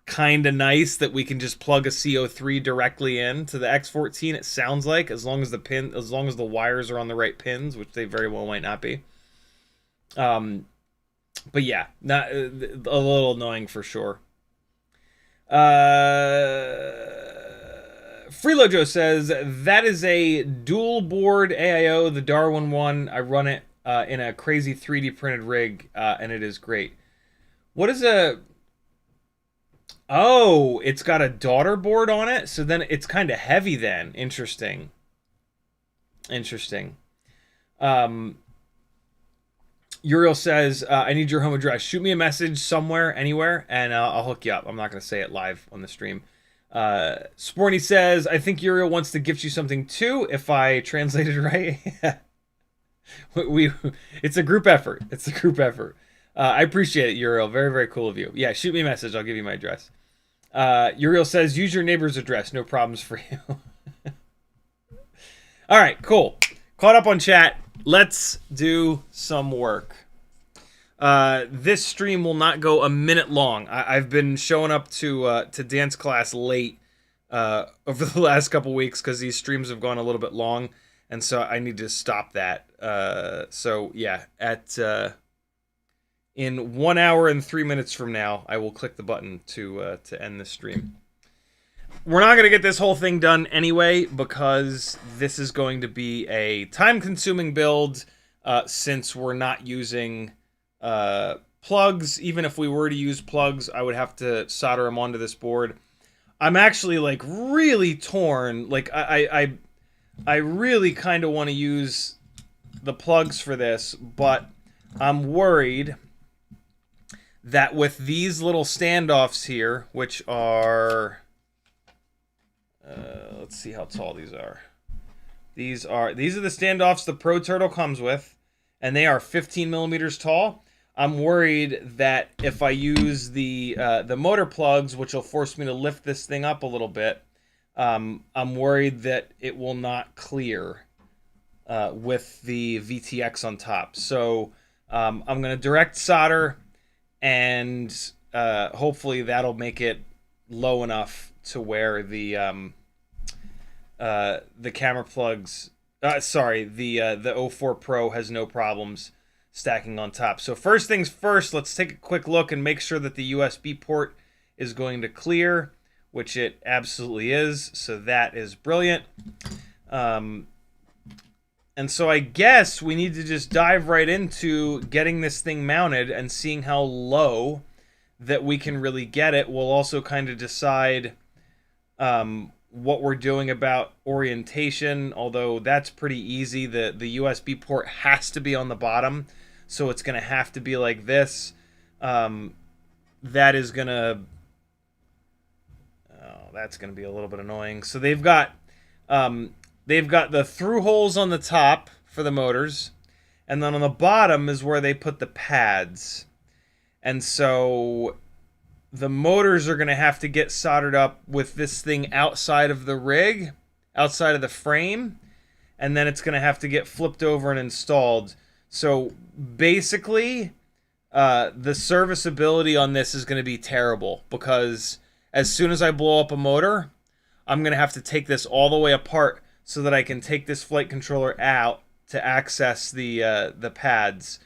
kind of nice that we can just plug a CO3 directly into the X14. It sounds like, as long as the wires are on the right pins, which they very well might not be. But yeah, not a little annoying for sure. Freelo Joe says, that is a dual board AIO, the Darwin one. I run it in a crazy 3D printed rig, and it is great. What is a... Oh, it's got a daughter board on it, so then it's kind of heavy then. Interesting. Uriel says, I need your home address. Shoot me a message somewhere, anywhere, and I'll hook you up. I'm not going to say it live on the stream. Sporny says, I think Uriel wants to gift you something too, if I translated right. It's a group effort. I appreciate it, Uriel. Very, very cool of you. Yeah, shoot me a message. I'll give you my address. Uriel says, use your neighbor's address. No problems for you. All right, cool. Caught up on chat. Let's do some work. This stream will not go a minute long. I've been showing up to dance class late over the last couple weeks because these streams have gone a little bit long. and so I need to stop that. So yeah, at in 1 hour and 3 minutes from now, I will click the button to end the stream. We're not going to get this whole thing done anyway, because this is going to be a time-consuming build, since we're not using plugs. Even if we were to use plugs, I would have to solder them onto this board. I'm actually, like, really torn. Like, I really kind of want to use the plugs for this, but I'm worried that with these little standoffs here, which are... let's see how tall these are. These are the standoffs the Pro Turtle comes with, and they are 15 millimeters tall. I'm worried that if I use the motor plugs, which will force me to lift this thing up a little bit, I'm worried that it will not clear with the VTx on top. So I'm going to direct solder, and hopefully that'll make it low enough to where the camera plugs, the O4 Pro has no problems stacking on top. So first things first, let's take a quick look and make sure that the USB port is going to clear, which it absolutely is. So that is brilliant. And so I guess we need to just dive right into getting this thing mounted and seeing how low that we can really get it. We'll also kind of decide what we're doing about orientation, although that's pretty easy. The USB port has to be on the bottom, so it's going to have to be like this. That is going to... Oh, that's going to be a little bit annoying. So they've got the through holes on the top for the motors, and then on the bottom is where they put the pads. And so the motors are going to have to get soldered up with this thing outside of the rig, outside of the frame, and then it's going to have to get flipped over and installed. So basically, the serviceability on this is going to be terrible, because as soon as I blow up a motor, I'm going to have to take this all the way apart so that I can take this flight controller out to access the pads.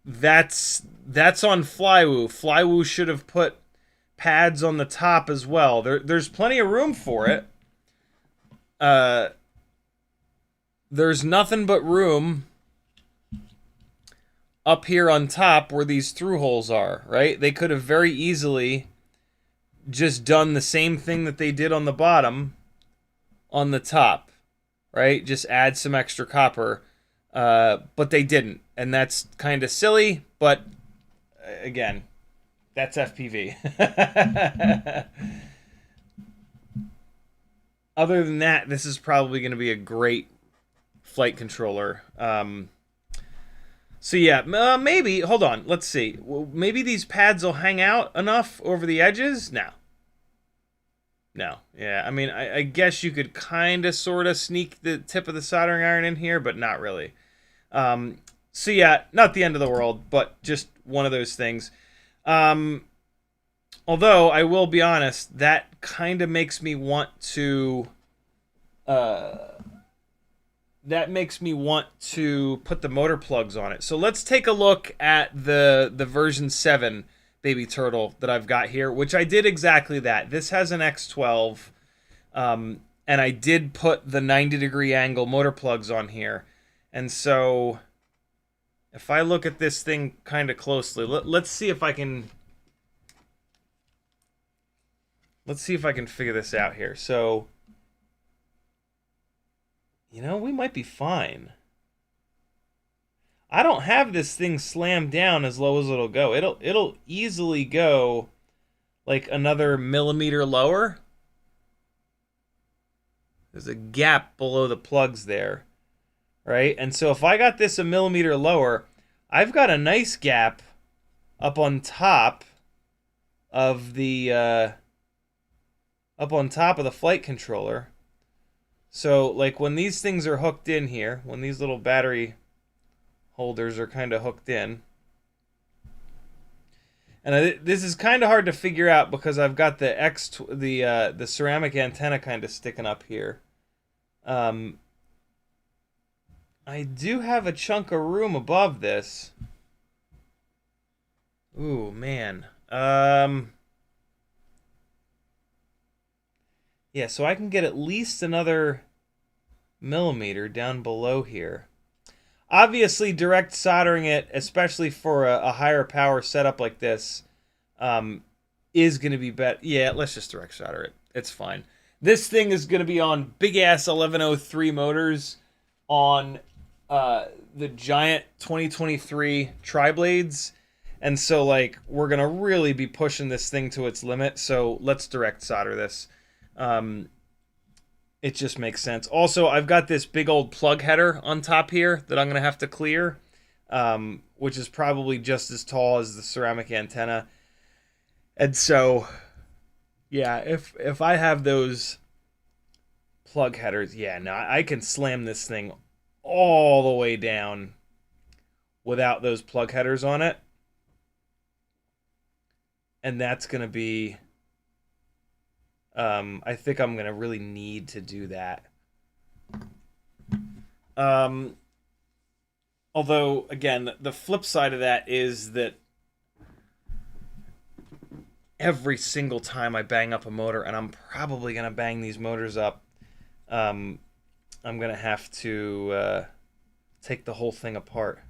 That's on Flywoo. Flywoo should have put pads on the top as well. There's plenty of room for it. There's nothing but room up here on top where these through holes are, right? They could have very easily just done the same thing that they did on the bottom on the top, right? Just add some extra copper. But they didn't, and that's kind of silly, but again, that's FPV. Other than that, this is probably going to be a great flight controller. So yeah, maybe, hold on, let's see. Maybe these pads will hang out enough over the edges? No. No, yeah, I mean, I guess you could kind of sort of sneak the tip of the soldering iron in here, but not really. So yeah, not the end of the world, but just one of those things. Although, I will be honest, that kind of makes me want to... that makes me want to put the motor plugs on it. So let's take a look at the version 7 baby turtle that I've got here, which I did exactly that. This has an X12, and I did put the 90-degree angle motor plugs on here. And so if I look at this thing kind of closely, let's see if I can... Let's see if I can figure this out here. So, you know, we might be fine. I don't have this thing slammed down as low as it'll go. It'll easily go like another millimeter lower. There's a gap below the plugs there, right? And so if I got this a millimeter lower, I've got a nice gap up on top of the flight controller. So like when these things are hooked in here, when these little battery holders are kind of hooked in, and this is kind of hard to figure out because I've got the ceramic antenna kind of sticking up here. I do have a chunk of room above this. Ooh, man. Yeah, so I can get at least another millimeter down below here. Obviously, direct soldering it, especially for a higher power setup like this, is going to be better. Yeah, let's just direct solder it. It's fine. This thing is going to be on big-ass 1103 motors on the giant 2023 tri-blades. And so, like, we're going to really be pushing this thing to its limit. So let's direct solder this. It just makes sense. Also, I've got this big old plug header on top here that I'm going to have to clear, which is probably just as tall as the ceramic antenna. And so, yeah, if I have those plug headers, yeah, no, I can slam this thing all the way down without those plug headers on it. And that's going to be... I think I'm going to really need to do that. Although, again, the flip side of that is that every single time I bang up a motor, and I'm probably going to bang these motors up, I'm going to have to take the whole thing apart.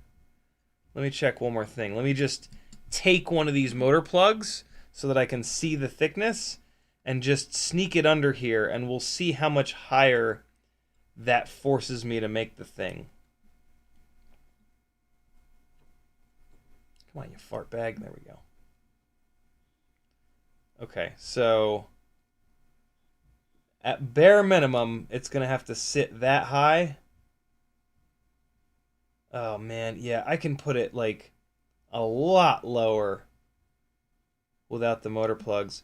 Let me check one more thing. Let me just take one of these motor plugs so that I can see the thickness and just sneak it under here, and we'll see how much higher that forces me to make the thing. Come on, you fart bag. There we go. Okay, so at bare minimum, it's going to have to sit that high. Oh, man. Yeah, I can put it, like, a lot lower without the motor plugs.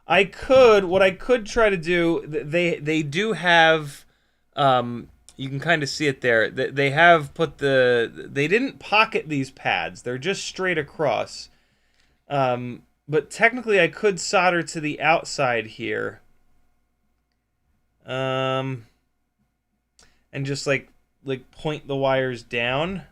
What I could try to do, they do have, you can kind of see it there, they have put they didn't pocket these pads, they're just straight across, but technically I could solder to the outside here, and just like point the wires down,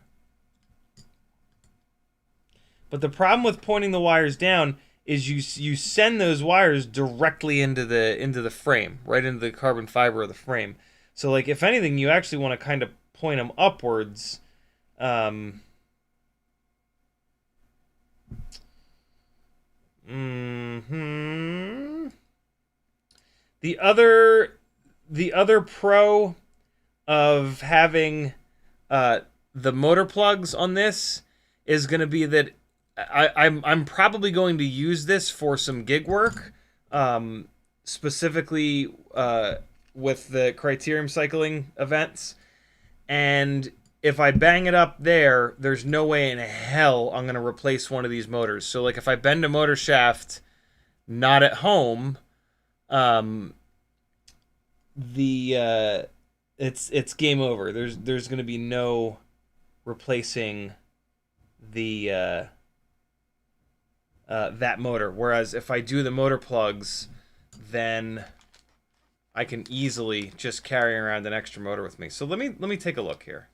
but the problem with pointing the wires down is you send those wires directly into the frame, right into the carbon fiber of the frame. So, like, if anything, you actually want to kind of point them upwards. The other pro of having the motor plugs on this is going to be that I'm probably going to use this for some gig work, specifically with the criterium cycling events. And if I bang it up there, there's no way in hell I'm going to replace one of these motors. So, like, if I bend a motor shaft not at home, it's game over. There's going to be no replacing the that motor. Whereas if I do the motor plugs, then I can easily just carry around an extra motor with me. So let me take a look here.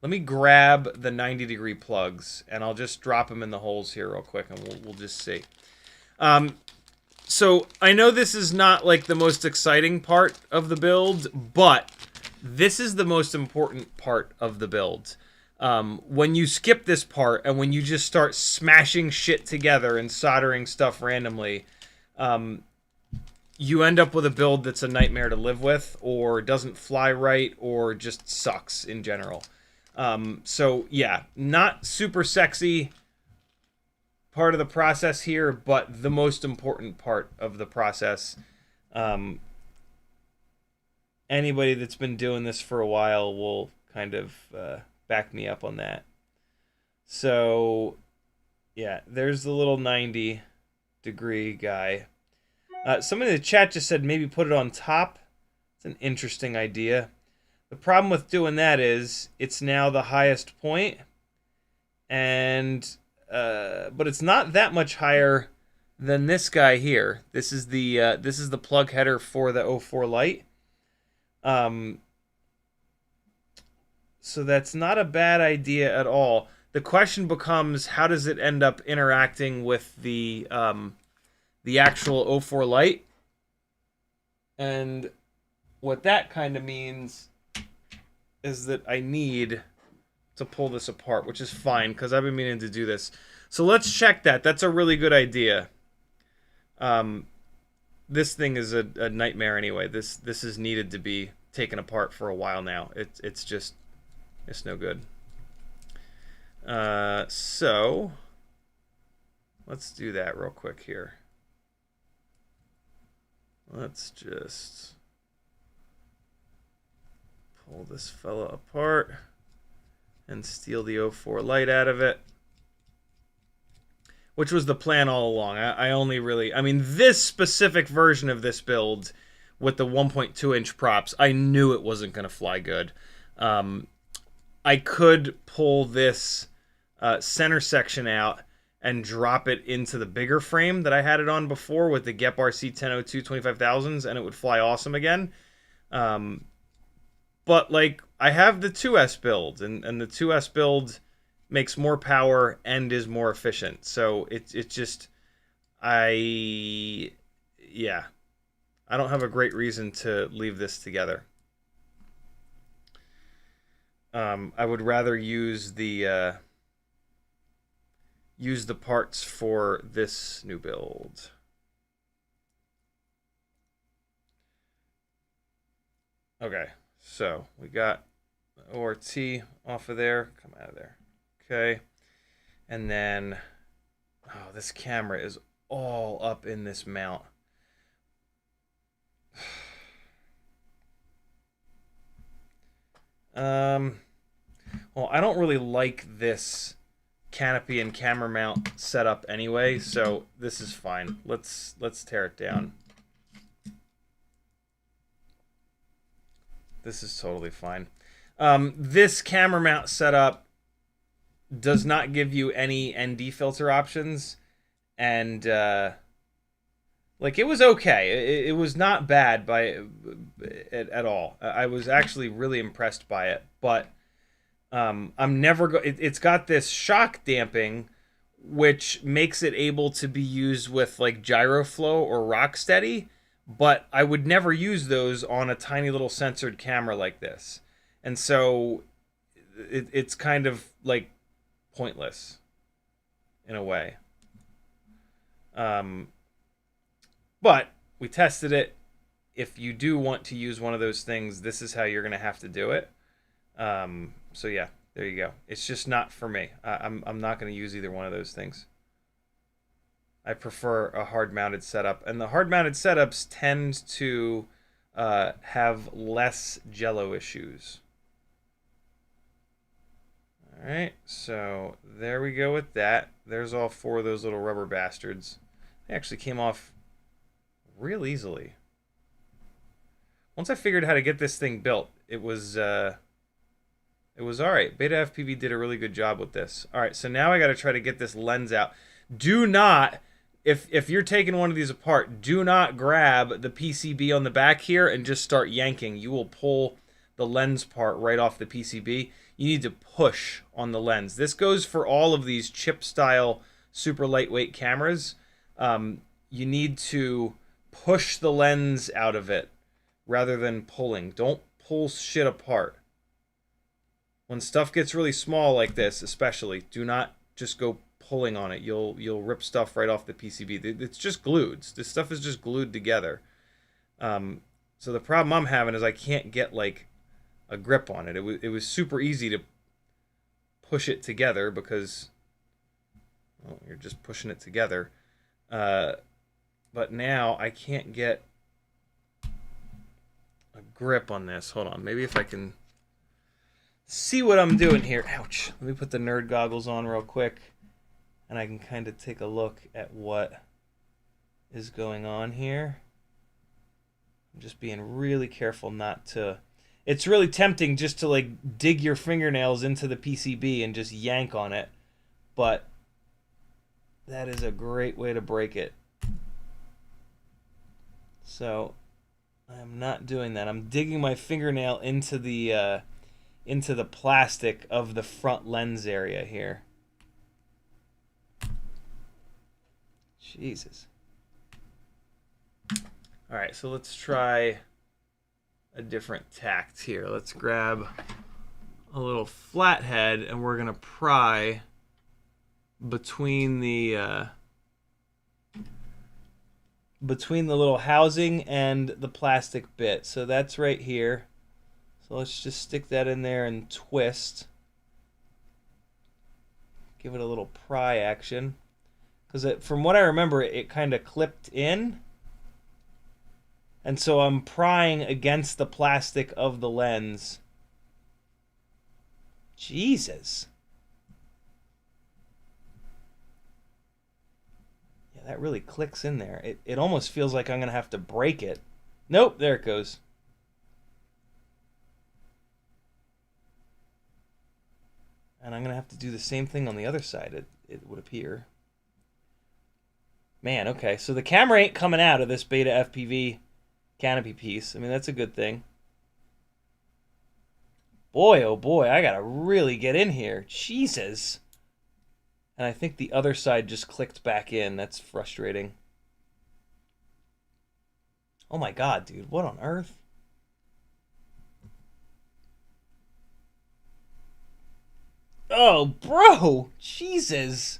Let me grab the 90-degree plugs, and I'll just drop them in the holes here real quick, and we'll just see. So I know this is not like the most exciting part of the build, but this is the most important part of the build. When you skip this part and when you just start smashing shit together and soldering stuff randomly, you end up with a build that's a nightmare to live with, or doesn't fly right, or just sucks in general. So yeah, not super sexy part of the process here, but the most important part of the process. Anybody that's been doing this for a while will kind of back me up on that. So yeah, there's the little 90-degree guy. Somebody in the chat just said maybe put it on top. It's an interesting idea. The problem with doing that is it's now the highest point, and but it's not that much higher than this guy here. This is the plug header for the O4 Lite. Um, so that's not a bad idea at all. The question becomes, how does it end up interacting with the actual O4 Lite? And what that kind of means is that I need to pull this apart, which is fine because I've been meaning to do this. So let's check that. That's a really good idea. This thing is a nightmare anyway. This is needed to be taken apart for a while now. It's no good. So let's do that real quick here. Let's just pull this fella apart and steal the O4 Lite out of it, which was the plan all along. I mean, this specific version of this build with the 1.2-inch props, I knew it wasn't going to fly good. I could pull this center section out and drop it into the bigger frame that I had it on before with the Gep RC 1002 25,000s, and it would fly awesome again. But, like, I have the 2S build, and the 2S build makes more power and is more efficient. So it's just, yeah, I don't have a great reason to leave this together. I would rather use the parts for this new build. Okay, so we got the ORT off of there. Come out of there. Okay, and then, oh, this camera is all up in this mount. Well, I don't really like this canopy and camera mount setup anyway, so this is fine. Let's tear it down. This is totally fine. This camera mount setup does not give you any ND filter options, and like, it was okay. It was not bad at all. I was actually really impressed by it, but I'm never it's got this shock damping, which makes it able to be used with, like, Gyroflow or Rocksteady, but I would never use those on a tiny little censored camera like this. And so it's kind of, like, pointless in a way. But we tested it. If you do want to use one of those things, this is how you're going to have to do it. So yeah, there you go. It's just not for me. I'm not going to use either one of those things. I prefer a hard-mounted setup, and the hard-mounted setups tend to have less jello issues. All right, so there we go with that. There's all four of those little rubber bastards. They actually came off real easily. Once I figured how to get this thing built, it was all right. Beta FPV did a really good job with this. All right, so now I got to try to get this lens out. Do not, if you're taking one of these apart, do not grab the PCB on the back here and just start yanking. You will pull the lens part right off the PCB. You need to push on the lens. This goes for all of these chip-style super lightweight cameras. You need to push the lens out of it rather than pulling. Don't pull shit apart. When stuff gets really small like this, especially, do not just go pulling on it. You'll rip stuff right off the PCB. It's just glued. This stuff is just glued together. So the problem I'm having is I can't get, like, a grip on it. It was super easy to push it together because, well, you're just pushing it together. But now I can't get a grip on this. Hold on. Maybe if I can see what I'm doing here. Ouch. Let me put the nerd goggles on real quick, and I can kind of take a look at what is going on here. I'm just being really careful not to... It's really tempting just to, like, dig your fingernails into the PCB and just yank on it, but that is a great way to break it. So I'm not doing that. I'm digging my fingernail into the plastic of the front lens area here. Jesus. All right, so let's try a different tact here. Let's grab a little flathead and we're gonna pry between the little housing and the plastic bit. So that's right here. So let's just stick that in there and twist. Give it a little pry action. Because from what I remember, it kind of clipped in. And so I'm prying against the plastic of the lens. Jesus. Yeah, that really clicks in there. It almost feels like I'm going to have to break it. Nope, there it goes. And I'm going to have to do the same thing on the other side, it would appear. Man, okay, so the camera ain't coming out of this Beta FPV canopy piece. I mean, that's a good thing. Boy, oh boy, I gotta really get in here. Jesus. And I think the other side just clicked back in. That's frustrating. Oh my god, dude, what on earth? Oh, bro! Jesus!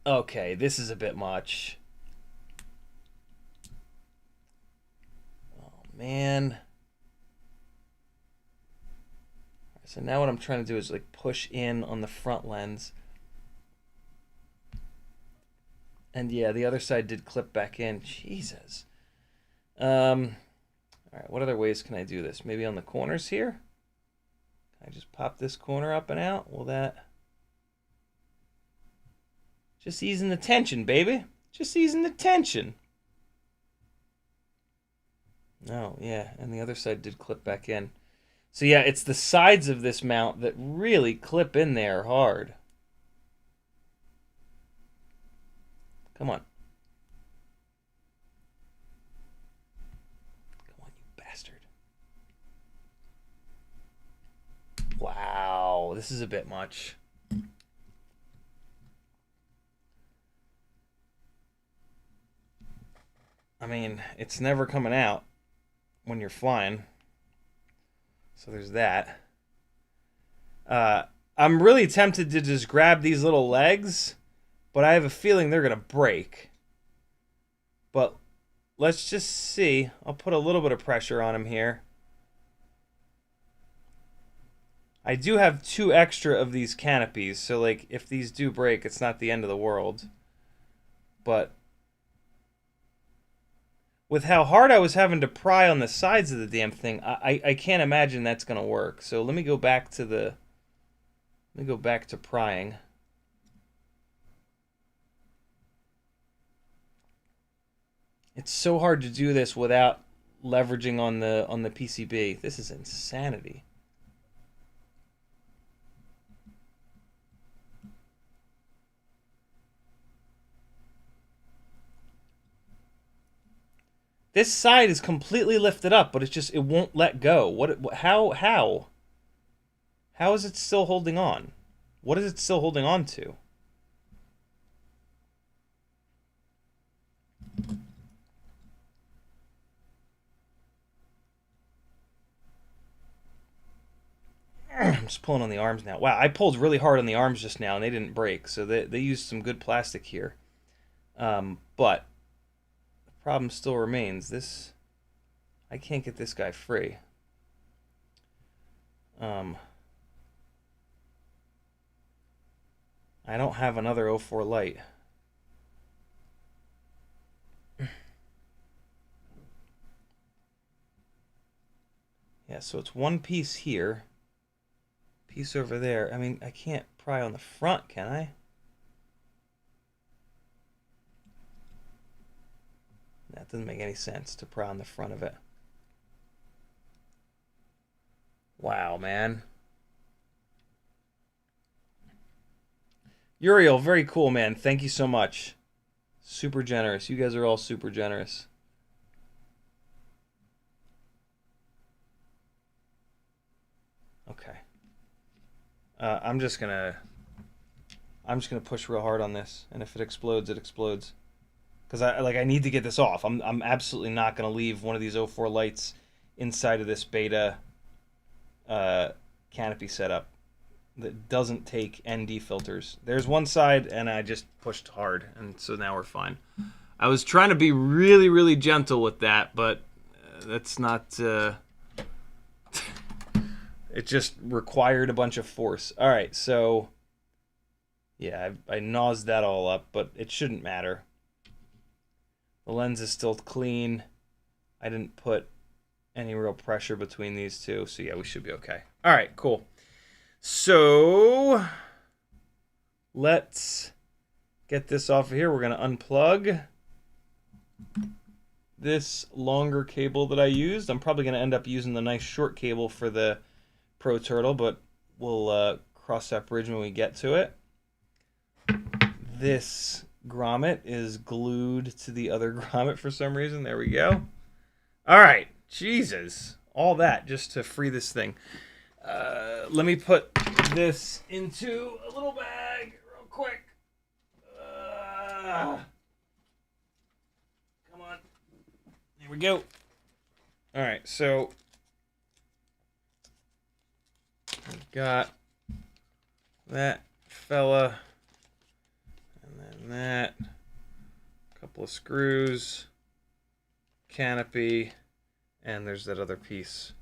Okay, this is a bit much. Oh, man. So now what I'm trying to do is like push in on the front lens. And yeah, the other side did clip back in. Jesus. All right, what other ways can I do this? Maybe on the corners here? Can I just pop this corner up and out? Will that... Just easing the tension, baby. Just easing the tension. Oh, yeah, and the other side did clip back in. So yeah, it's the sides of this mount that really clip in there hard. Come on. Come on, you bastard. Wow, this is a bit much. I mean, it's never coming out when you're flying. So there's that. I'm really tempted to just grab these little legs, but I have a feeling they're going to break. But let's just see. I'll put a little bit of pressure on them here. I do have 2 extra of these canopies, so like if these do break, it's not the end of the world. But with how hard I was having to pry on the sides of the damn thing, I can't imagine that's gonna work. So let me go back to prying. It's so hard to do this without leveraging on the PCB. This is insanity. This side is completely lifted up, but it won't let go. How is it still holding on? What is it still holding on to? I'm just pulling on the arms now. Wow, I pulled really hard on the arms just now, and they didn't break. So they used some good plastic here. But problem still remains. I can't get this guy free. I don't have another O4 Lite. Yeah, so it's one piece here, piece over there. I mean, I can't pry on the front, can I? That doesn't make any sense to pry on the front of it. Wow, man. Uriel, very cool, man. Thank you so much. Super generous. You guys are all super generous. Okay. I'm just gonna push real hard on this, and if it explodes, it explodes. Because I need to get this off. I'm absolutely not gonna leave one of these O4 lights inside of this beta canopy setup that doesn't take ND filters. There's one side, and I just pushed hard, and so now we're fine. I was trying to be really, really gentle with that, but that's not. It just required a bunch of force. All right, so yeah, I nosed that all up, but it shouldn't matter. The lens is still clean. I didn't put any real pressure between these two, so yeah, we should be okay. All right, cool. So let's get this off of here. We're going to unplug this longer cable that I used. I'm probably going to end up using the nice short cable for the Pro Turtle, but we'll cross that bridge when we get to it. This grommet is glued to the other grommet for some reason. There we go. All right. Jesus. All that just to free this thing. Let me put this into a little bag real quick. Come on. There we go. All right, so we've got that fella, and then that, a couple of screws, canopy, and there's that other piece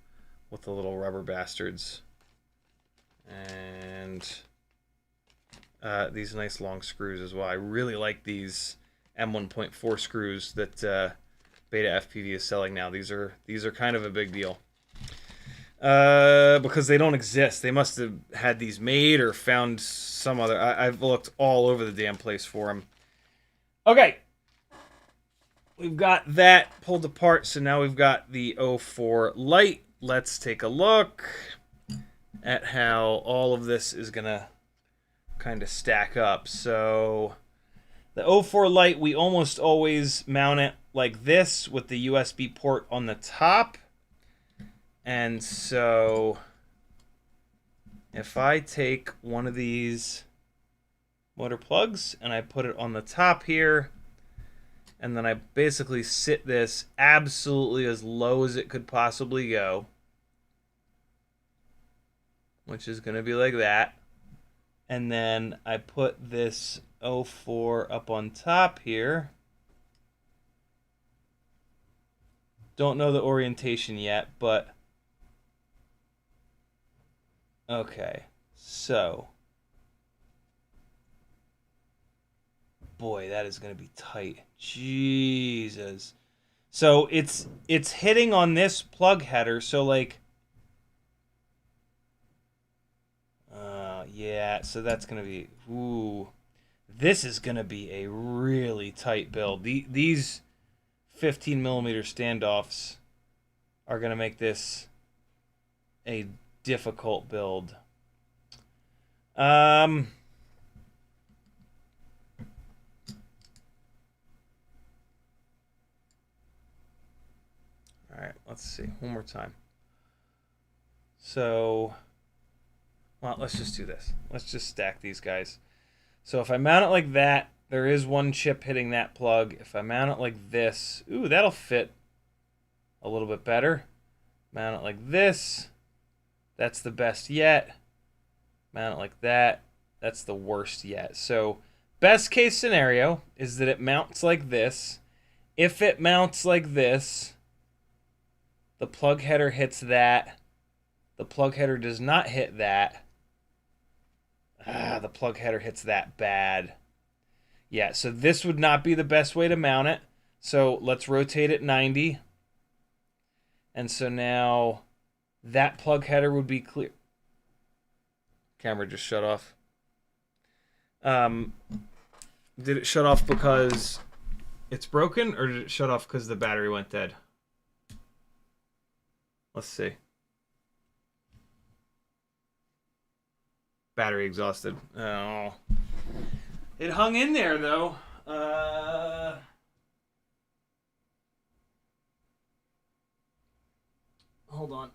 with the little rubber bastards. And these nice long screws as well. I really like these M1.4 screws that Beta FPV is selling now. These are kind of a big deal. Because they don't exist. They must have had these made or found some other... I've looked all over the damn place for them. Okay. We've got that pulled apart, so now we've got the O4 Lite. Let's take a look at how all of this is going to kind of stack up. So the O4 Lite, we almost always mount it like this with the USB port on the top. And so if I take one of these motor plugs and I put it on the top here, and then I basically sit this absolutely as low as it could possibly go, which is going to be like that. And then I put this O4 up on top here. Don't know the orientation yet, but okay. So, boy, that is going to be tight. Jesus. So it's hitting on this plug header. So like, yeah. So that's going to be, ooh, this is going to be a really tight build. These 15mm standoffs are going to make this a difficult build. All right, let's see. One more time. So, well, let's just do this. Let's just stack these guys. So if I mount it like that, there is one chip hitting that plug. If I mount it like this, ooh, that'll fit a little bit better. Mount it like this. That's the best yet. Mount it like that. That's the worst yet. So best case scenario is that it mounts like this. If it mounts like this, the plug header hits that. The plug header does not hit that. The plug header hits that bad. Yeah, so this would not be the best way to mount it. So let's rotate it 90. And so now that plug header would be clear. Camera just shut off. Did it shut off because it's broken, or did it shut off because the battery went dead? Let's see. Battery exhausted. Oh. It hung in there, though. Hold on.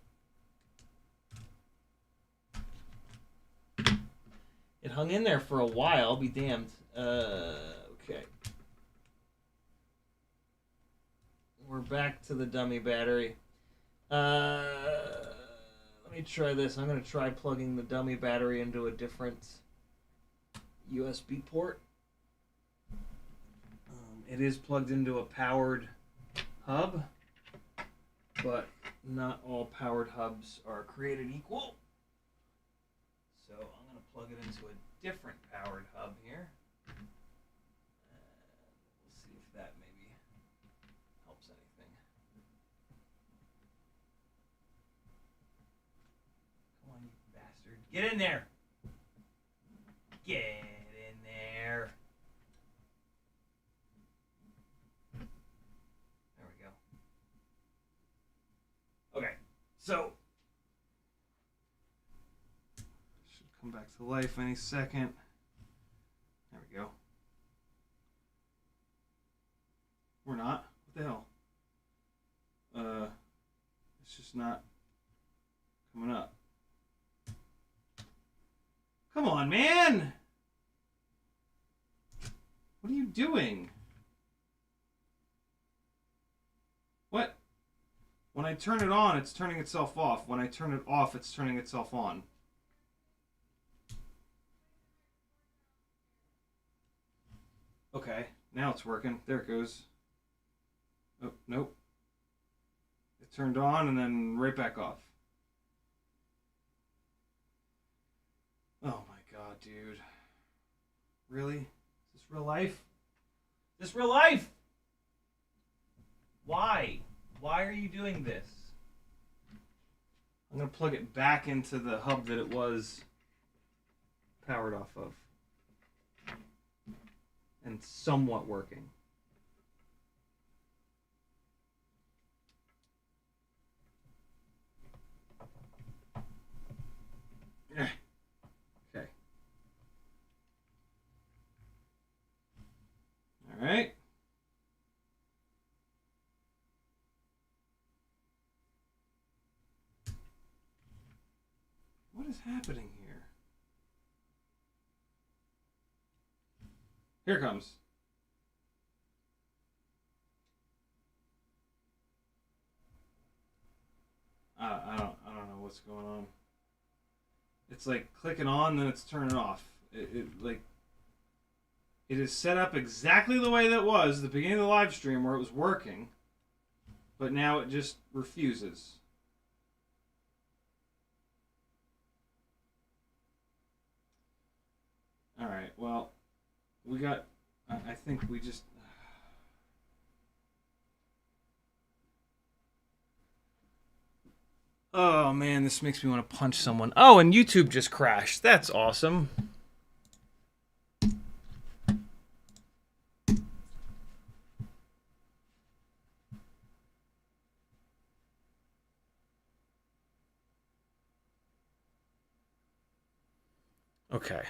It hung in there for a while, I'll be damned. Okay. We're back to the dummy battery. Let me try this. I'm going to try plugging the dummy battery into a different USB port. It is plugged into a powered hub, but not all powered hubs are created equal. So I'm going to plug it into a different powered hub here. We'll see if that maybe helps anything. Come on, you bastard. Get in there! Get in there! There we go. Okay, so should come back to life any second. There we go. We're not. What the hell? It's just not coming up. Come on, man! What are you doing? What? When I turn it on, it's turning itself off. When I turn it off, it's turning itself on. Okay, now it's working. There it goes. Oh, nope. It turned on and then right back off. Oh my god, dude. Really? Is this real life? Is this real life? Why? Why are you doing this? I'm going to plug it back into the hub that it was powered off of. And somewhat working. Okay. All right. What is happening here? Here it comes. I don't know what's going on. It's like clicking on, then it's turning off. It is set up exactly the way that it was at the beginning of the live stream where it was working, but now it just refuses. All right, well, we got, I think we just, oh man, this makes me want to punch someone. Oh, and YouTube just crashed. That's awesome. Okay.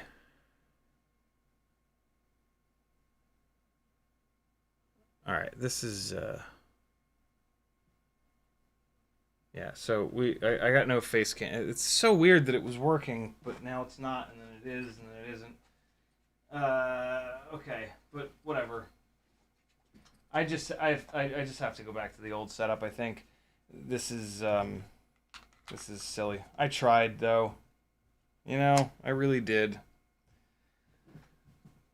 All right, this is yeah, so I got no face cam. It's so weird that it was working, but now it's not, and then it is, and then it isn't. Okay, but whatever. I just have to go back to the old setup, I think. This is silly. I tried though. You know, I really did.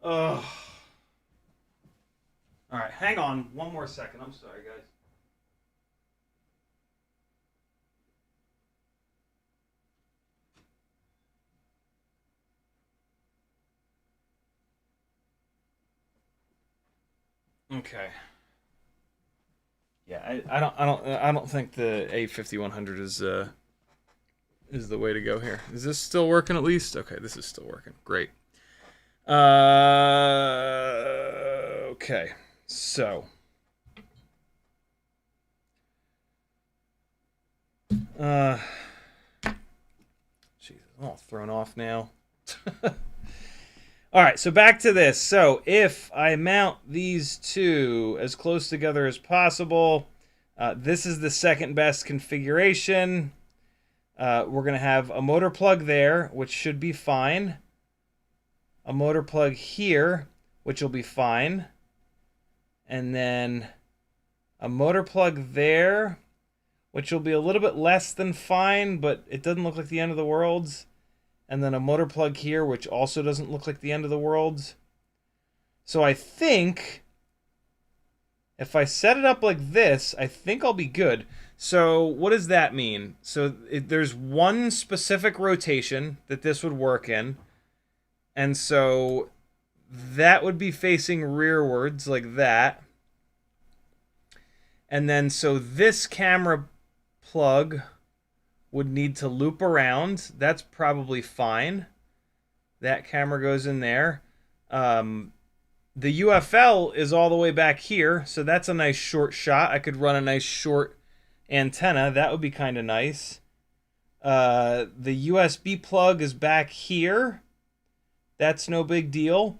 Ugh. All right, hang on one more second. I'm sorry, guys. Okay. Yeah, I don't think the A5100 is the way to go here. Is this still working at least? Okay, this is still working. Great. Okay. So, Jesus, I'm all thrown off now. All right, so back to this. So if I mount these two as close together as possible, this is the second best configuration. We're going to have a motor plug there, which should be fine. A motor plug here, which will be fine. And then a motor plug there, which will be a little bit less than fine, but it doesn't look like the end of the world. And then a motor plug here, which also doesn't look like the end of the world. So I think if I set it up like this, I think I'll be good. So what does that mean? So there's one specific rotation that this would work in. And so that would be facing rearwards like that. And then so this camera plug would need to loop around. That's probably fine. That camera goes in there. The UFL is all the way back here, so that's a nice short shot. I could run a nice short antenna. That would be kind of nice. The USB plug is back here. That's no big deal.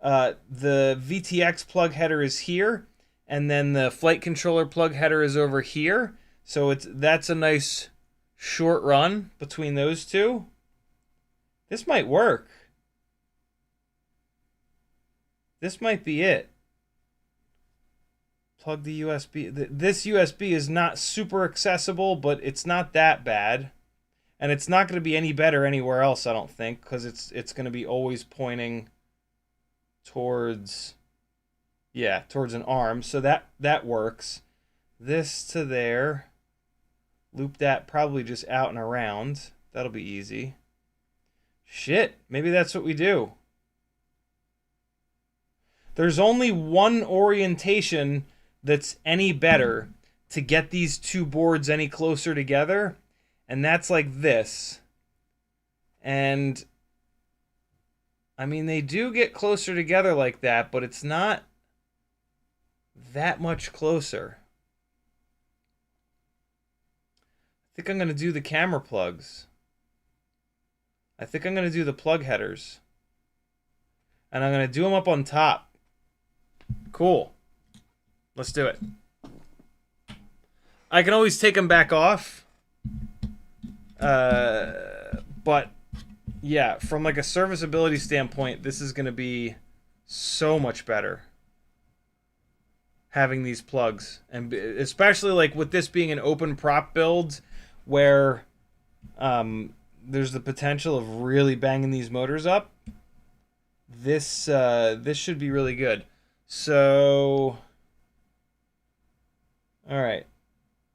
The VTx plug header is here, and then the flight controller plug header is over here. So that's a nice short run between those two. This might work. This might be it. Plug the USB. This USB is not super accessible, but it's not that bad. And it's not going to be any better anywhere else, I don't think, because it's going to be always pointing towards, yeah, towards an arm. So that works. This to there. Loop that probably just out and around. That'll be easy. Shit, maybe that's what we do. There's only one orientation that's any better to get these two boards any closer together, and that's like this. And I mean, they do get closer together like that, but it's not that much closer. I think I'm going to do the camera plugs. I think I'm going to do the plug headers. And I'm going to do them up on top. Cool. Let's do it. I can always take them back off. But yeah, from like a serviceability standpoint, this is going to be so much better having these plugs. And especially like with this being an open prop build where there's the potential of really banging these motors up. This should be really good. So, all right,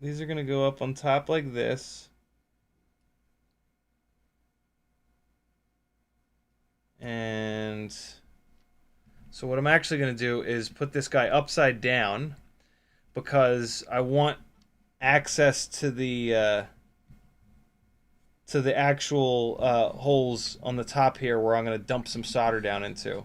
these are gonna go up on top like this, and so what I'm actually gonna do is put this guy upside down because I want access to the actual holes on the top here where I'm going to dump some solder down into.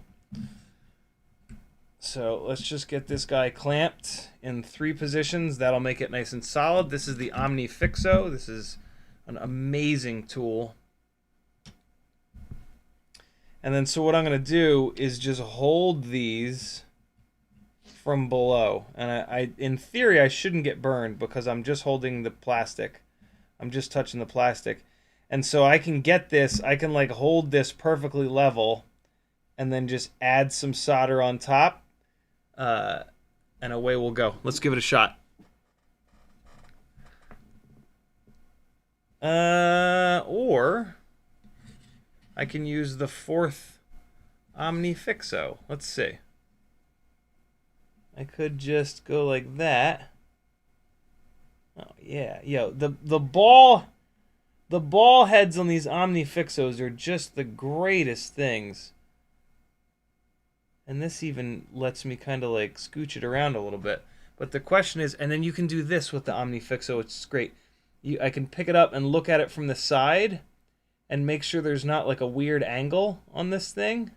So let's just get this guy clamped in 3 positions. That'll make it nice and solid. This is the OmniFixo. This is an amazing tool. And then so what I'm going to do is just hold these from below. And I in theory, I shouldn't get burned because I'm just holding the plastic. I'm just touching the plastic. And so I can get this, I can like hold this perfectly level and then just add some solder on top. And away we'll go. Let's give it a shot. Or I can use the 4th OmniFixo. Let's see. I could just go like that. Oh yeah, yo, the ball heads on these OmniFixos are just the greatest things. And this even lets me kind of like scooch it around a little bit. But the question is, and then you can do this with the OmniFixo. It's great. I can pick it up and look at it from the side and make sure there's not like a weird angle on this thing.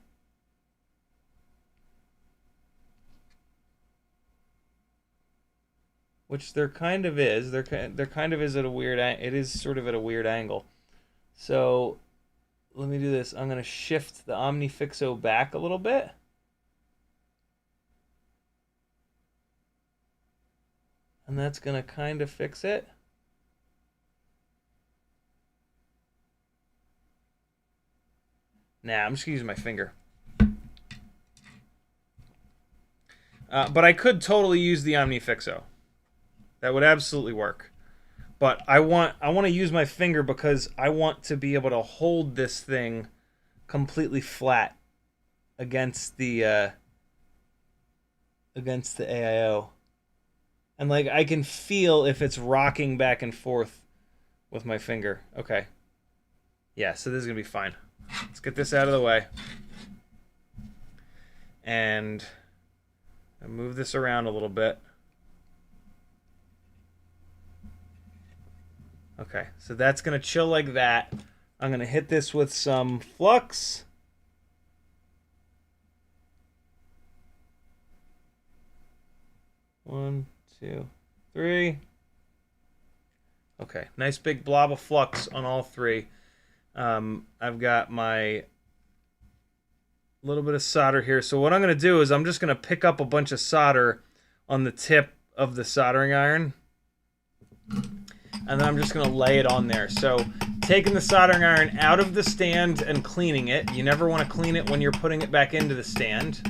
Which there kind of is. There kind of is at a weird. It is sort of at a weird angle. So let me do this. I'm going to shift the OmniFixo back a little bit. And that's going to kind of fix it. Nah, I'm just going to use my finger. But I could totally use the OmniFixo. That would absolutely work. But I want to use my finger because I want to be able to hold this thing completely flat against the AIO. And like I can feel if it's rocking back and forth with my finger. Okay. Yeah, so this is going to be fine. Let's get this out of the way. And I move this around a little bit. Okay, so that's going to chill like that. I'm going to hit this with some flux. One, two, three. Okay, nice big blob of flux on all three. I've got my little bit of solder here. So what I'm going to do is I'm just going to pick up a bunch of solder on the tip of the soldering iron. And then I'm just going to lay it on there. So taking the soldering iron out of the stand and cleaning it. You never want to clean it when you're putting it back into the stand.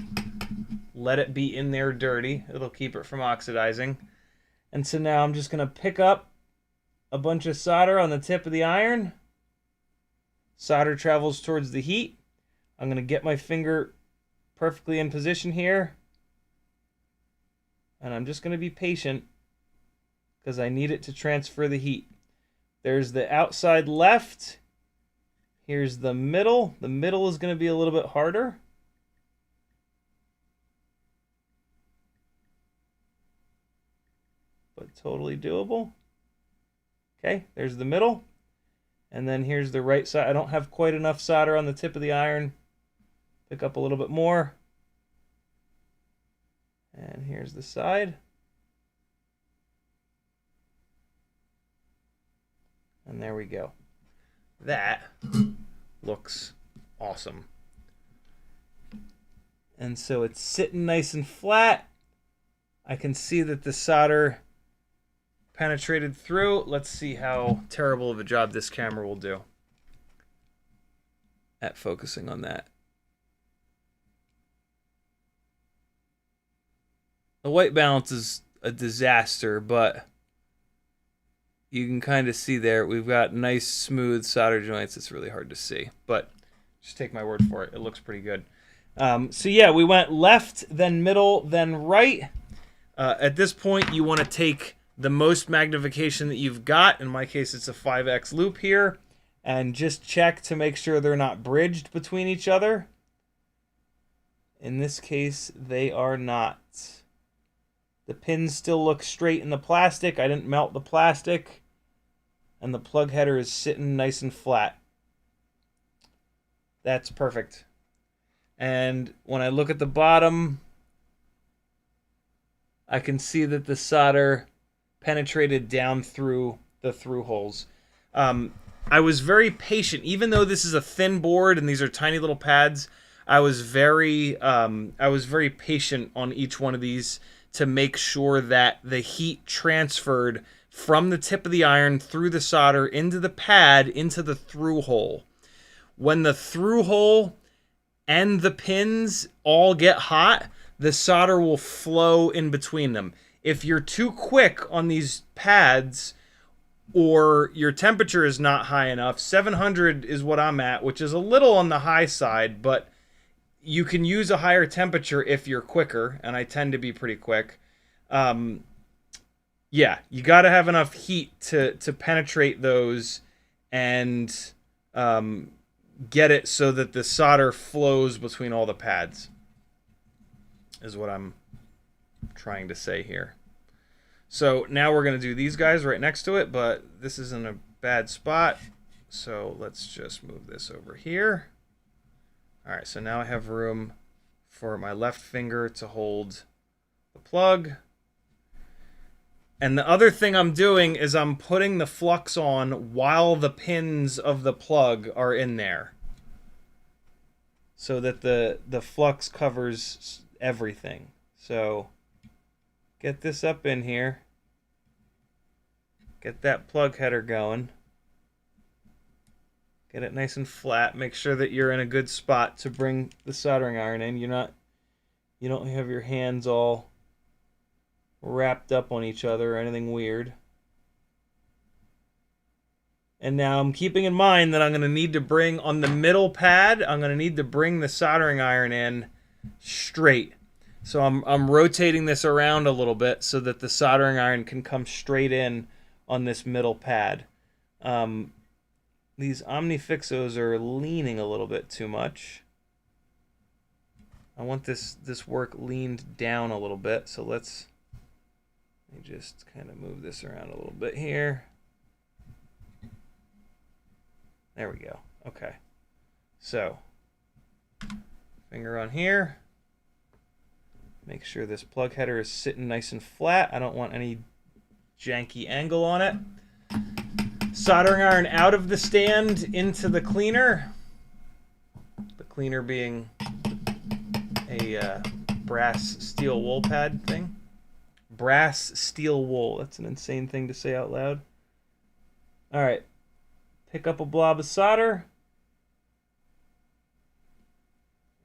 Let it be in there dirty. It'll keep it from oxidizing. And so now I'm just going to pick up a bunch of solder on the tip of the iron. Solder travels towards the heat. I'm going to get my finger perfectly in position here. And I'm just going to be patient because I need it to transfer the heat. There's the outside left. Here's the middle. The middle is going to be a little bit harder. But totally doable. Okay, there's the middle. And then here's the right side. I don't have quite enough solder on the tip of the iron. Pick up a little bit more. And here's the side. And there we go. That looks awesome. And so it's sitting nice and flat. I can see that the solder penetrated through. Let's see how terrible of a job this camera will do at focusing on that. The white balance is a disaster, but you can kind of see there we've got nice smooth solder joints. It's really hard to see, but just take my word for it. It looks pretty good. So yeah, we went left, then middle, then right. At this point, you want to take the most magnification that you've got. In my case, it's a 5x loop here. And just check to make sure they're not bridged between each other. In this case, they are not. The pins still look straight in the plastic. I didn't melt the plastic. And the plug header is sitting nice and flat. That's perfect. And when I look at the bottom, I can see that the solder penetrated down through the through holes. I was very patient, even though this is a thin board and these are tiny little pads. I was very patient on each one of these to make sure that the heat transferred from the tip of the iron through the solder into the pad into the through hole. When the through hole and the pins all get hot, the solder will flow in between them. If you're too quick on these pads or your temperature is not high enough, 700 is what I'm at, which is a little on the high side, but you can use a higher temperature if you're quicker, and I tend to be pretty quick. Yeah, you got to have enough heat to penetrate those and get it so that the solder flows between all the pads, is what I'm trying to say here. So now we're going to do these guys right next to it, but this is in a bad spot. So let's just move this over here. All right, so now I have room for my left finger to hold the plug. And the other thing I'm doing is I'm putting the flux on while the pins of the plug are in there. so that the flux covers everything. So get this up in here. Get that plug header going. Get it nice and flat. Make sure that you're in a good spot to bring the soldering iron in. You don't have your hands all wrapped up on each other or anything weird. And now I'm keeping in mind that I'm going to need to bring on the middle pad, I'm going to need to bring the soldering iron in straight. So I'm rotating this around a little bit so that the soldering iron can come straight in on this middle pad. These OmniFixos are leaning a little bit too much. I want this work leaned down a little bit, so let me just kind of move this around a little bit here. There we go. Okay. So, finger on here. Make sure this plug header is sitting nice and flat. I don't want any janky angle on it. Soldering iron out of the stand into the cleaner. The cleaner being a brass steel wool pad thing. Brass steel wool. That's an insane thing to say out loud. All right. Pick up a blob of solder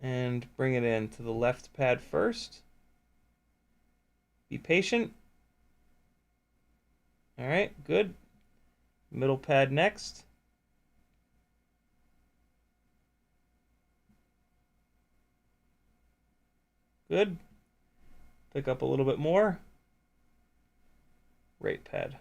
and bring it in to the left pad first. Be patient. All right, good. Middle pad next. Good. Pick up a little bit more. Right pad.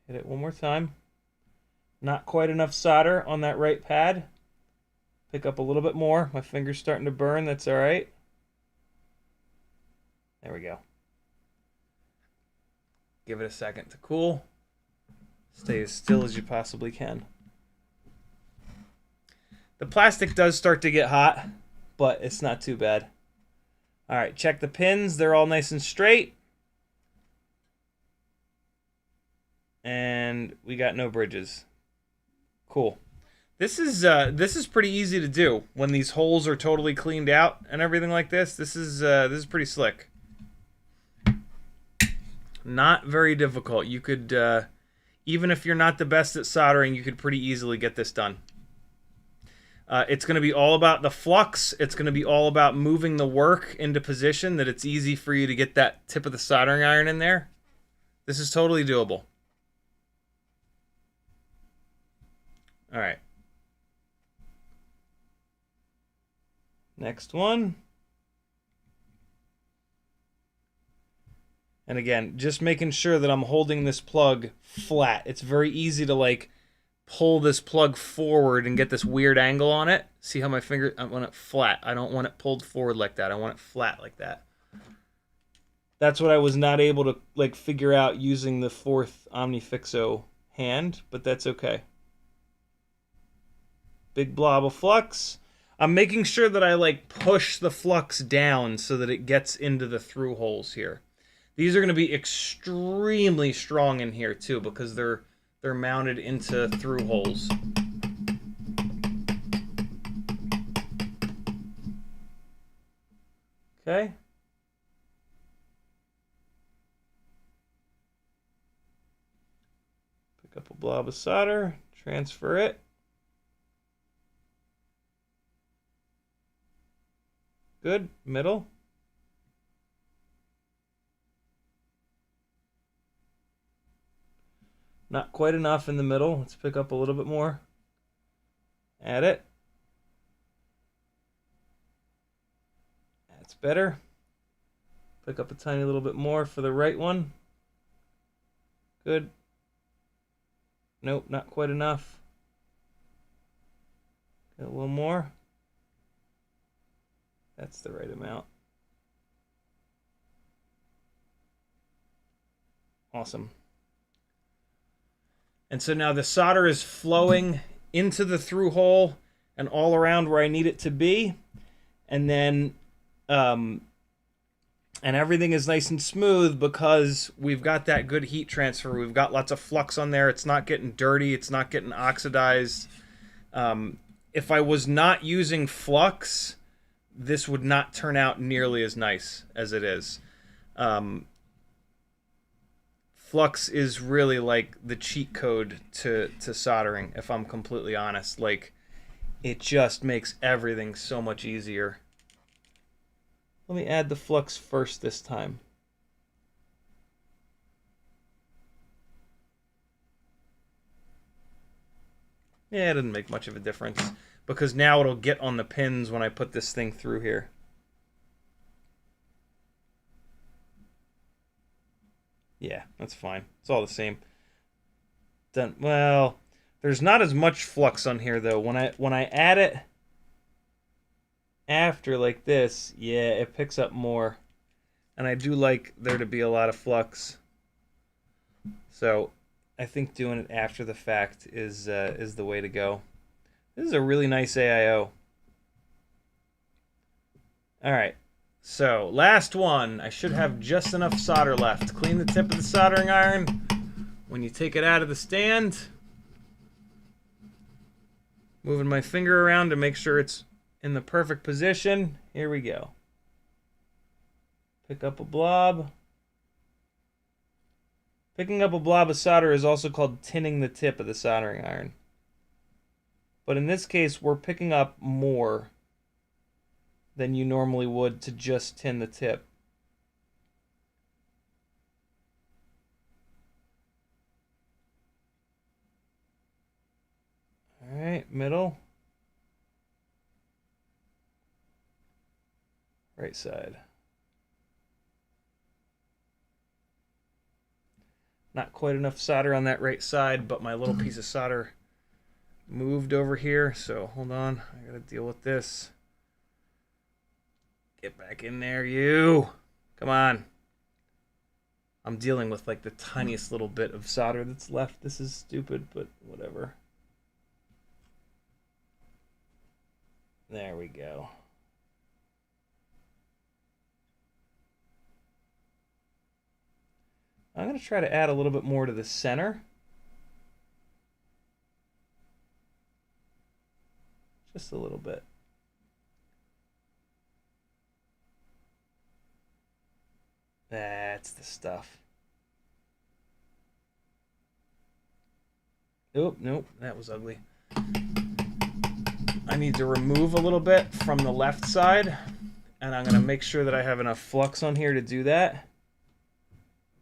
Hit it one more time. Not quite enough solder on that right pad. Pick up a little bit more. My finger's starting to burn. That's all right. There we go. Give it a second to cool. Stay as still as you possibly can. The plastic does start to get hot, but it's not too bad. All right, check the pins. They're all nice and straight. And we got no bridges. Cool. This is pretty easy to do when these holes are totally cleaned out and everything like this. This is pretty slick. Not very difficult. You could even if you're not the best at soldering, you could pretty easily get this done. It's going to be all about the flux. It's going to be all about moving the work into position that it's easy for you to get that tip of the soldering iron in there. This is totally doable. All right. Next one. And again, just making sure that I'm holding this plug flat. It's very easy to like pull this plug forward and get this weird angle on it. See how my finger, I want it flat. I don't want it pulled forward like that. I want it flat like that. That's what I was not able to like figure out using the fourth OmniFixo hand, but that's okay. Big blob of flux. I'm making sure that I like push the flux down so that it gets into the through holes here. These are going to be extremely strong in here too because they're mounted into through holes. Okay. Pick up a blob of solder, transfer it. Good, middle. Not quite enough in the middle. Let's pick up a little bit more. Add it. That's better. Pick up a tiny little bit more for the right one. Good. Nope, not quite enough. Get a little more. That's the right amount. Awesome. And so now the solder is flowing into the through hole and all around where I need it to be. And then And everything is nice and smooth because we've got that good heat transfer. We've got lots of flux on there. It's not getting dirty. It's not getting oxidized. If I was not using flux, this would not turn out nearly as nice as it is. Flux is really like the cheat code to soldering, if I'm completely honest. Like, it just makes everything so much easier. Let me add the flux first this time. Yeah, it didn't make much of a difference because now it'll get on the pins when I put this thing through here. Yeah, that's fine. It's all the same. Done. Well, there's not as much flux on here though. When I add it after like this, yeah, it picks up more. And I do like there to be a lot of flux. So I think doing it after the fact is the way to go. This is a really nice AIO. All right, so last one. I should have just enough solder left. Clean the tip of the soldering iron when you take it out of the stand. Moving my finger around to make sure it's in the perfect position. Here we go. Pick up a blob. Picking up a blob of solder is also called tinning the tip of the soldering iron. But in this case, we're picking up more than you normally would to just tin the tip. All right, middle. Right side. Not quite enough solder on that right side, but my little piece of solder moved over here. So hold on, I gotta deal with this. Get back in there, you. Come on. I'm dealing with like the tiniest little bit of solder that's left. This is stupid, but whatever. There we go. I'm going to try to add a little bit more to the center. Just a little bit. That's the stuff. Oh, nope, that was ugly. I need to remove a little bit from the left side, and I'm going to make sure that I have enough flux on here to do that.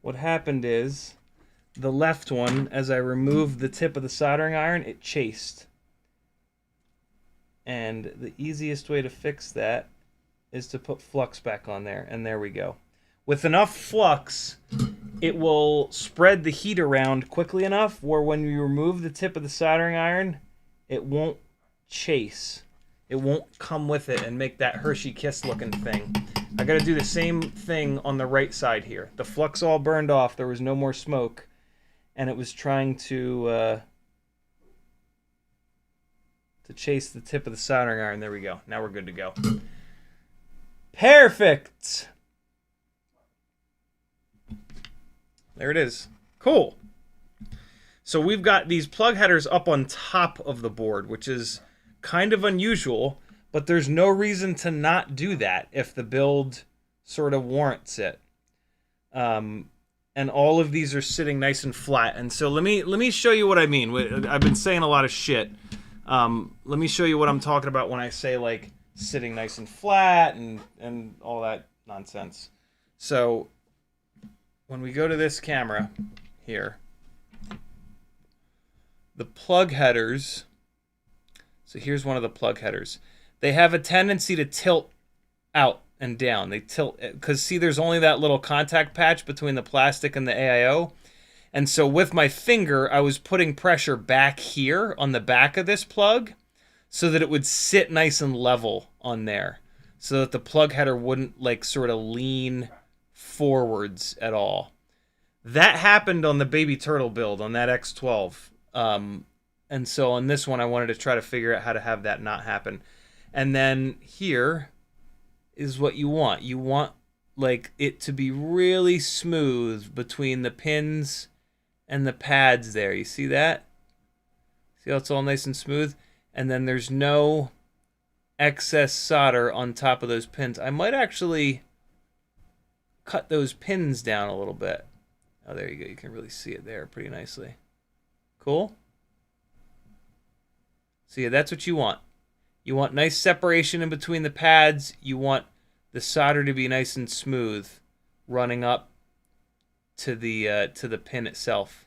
What happened is, the left one, as I removed the tip of the soldering iron, it chased. And the easiest way to fix that is to put flux back on there, and there we go. With enough flux, it will spread the heat around quickly enough where when you remove the tip of the soldering iron, it won't chase. It won't come with it and make that Hershey Kiss looking thing. I got to do the same thing on the right side here. The flux all burned off. There was no more smoke. And it was trying to chase the tip of the soldering iron. There we go. Now we're good to go. Perfect! There it is. Cool. So we've got these plug headers up on top of the board, which is kind of unusual, but there's no reason to not do that if the build sort of warrants it. And all of these are sitting nice and flat. And so let me show you what I mean. I've been saying a lot of shit. Let me show you what I'm talking about when I say like sitting nice and flat and all that nonsense. So when we go to this camera here, the plug headers, so here's one of the plug headers. They have a tendency to tilt out and down. They tilt, because see, there's only that little contact patch between the plastic and the AIO. And so with my finger, I was putting pressure back here on the back of this plug so that it would sit nice and level on there, so that the plug header wouldn't like sort of lean forwards at all. That happened on the baby turtle build on that X12. And so on this one, I wanted to try to figure out how to have that not happen. And then here is what you want. You want like it to be really smooth between the pins and the pads there. You see that? See how it's all nice and smooth? And then there's no excess solder on top of those pins. I might actually cut those pins down a little bit. Oh, there you go. You can really see it there pretty nicely. Cool? So yeah, that's what you want. You want nice separation in between the pads. You want the solder to be nice and smooth running up to the pin itself.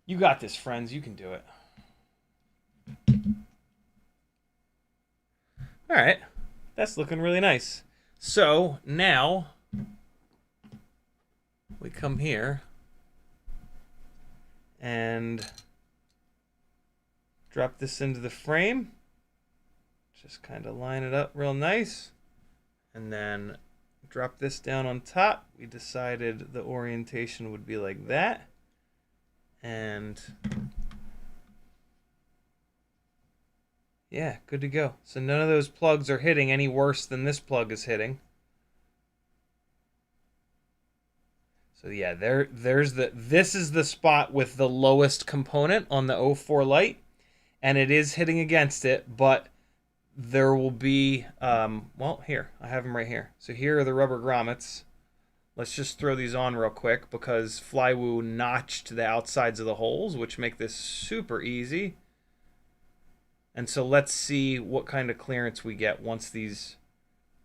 You got this, friends. You can do it. All right. That's looking really nice. So now we come here and drop this into the frame. Just kind of line it up real nice. And then drop this down on top. We decided the orientation would be like that. And yeah, good to go. So none of those plugs are hitting any worse than this plug is hitting. So yeah, this is the spot with the lowest component on the O4 Lite, and it is hitting against it, but there will be, well, here, I have them right here. So here are the rubber grommets. Let's just throw these on real quick because Flywoo notched the outsides of the holes, which make this super easy. And so let's see what kind of clearance we get once these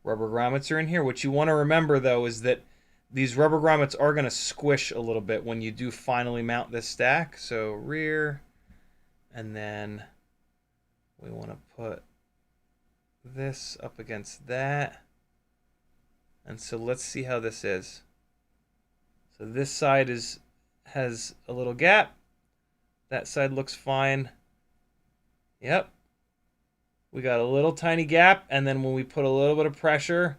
rubber grommets are in here. What you want to remember, though, is that these rubber grommets are going to squish a little bit when you do finally mount this stack. So rear, and then we want to put this up against that. And so let's see how this is. So this side has a little gap. That side looks fine. Yep. We got a little tiny gap, and then when we put a little bit of pressure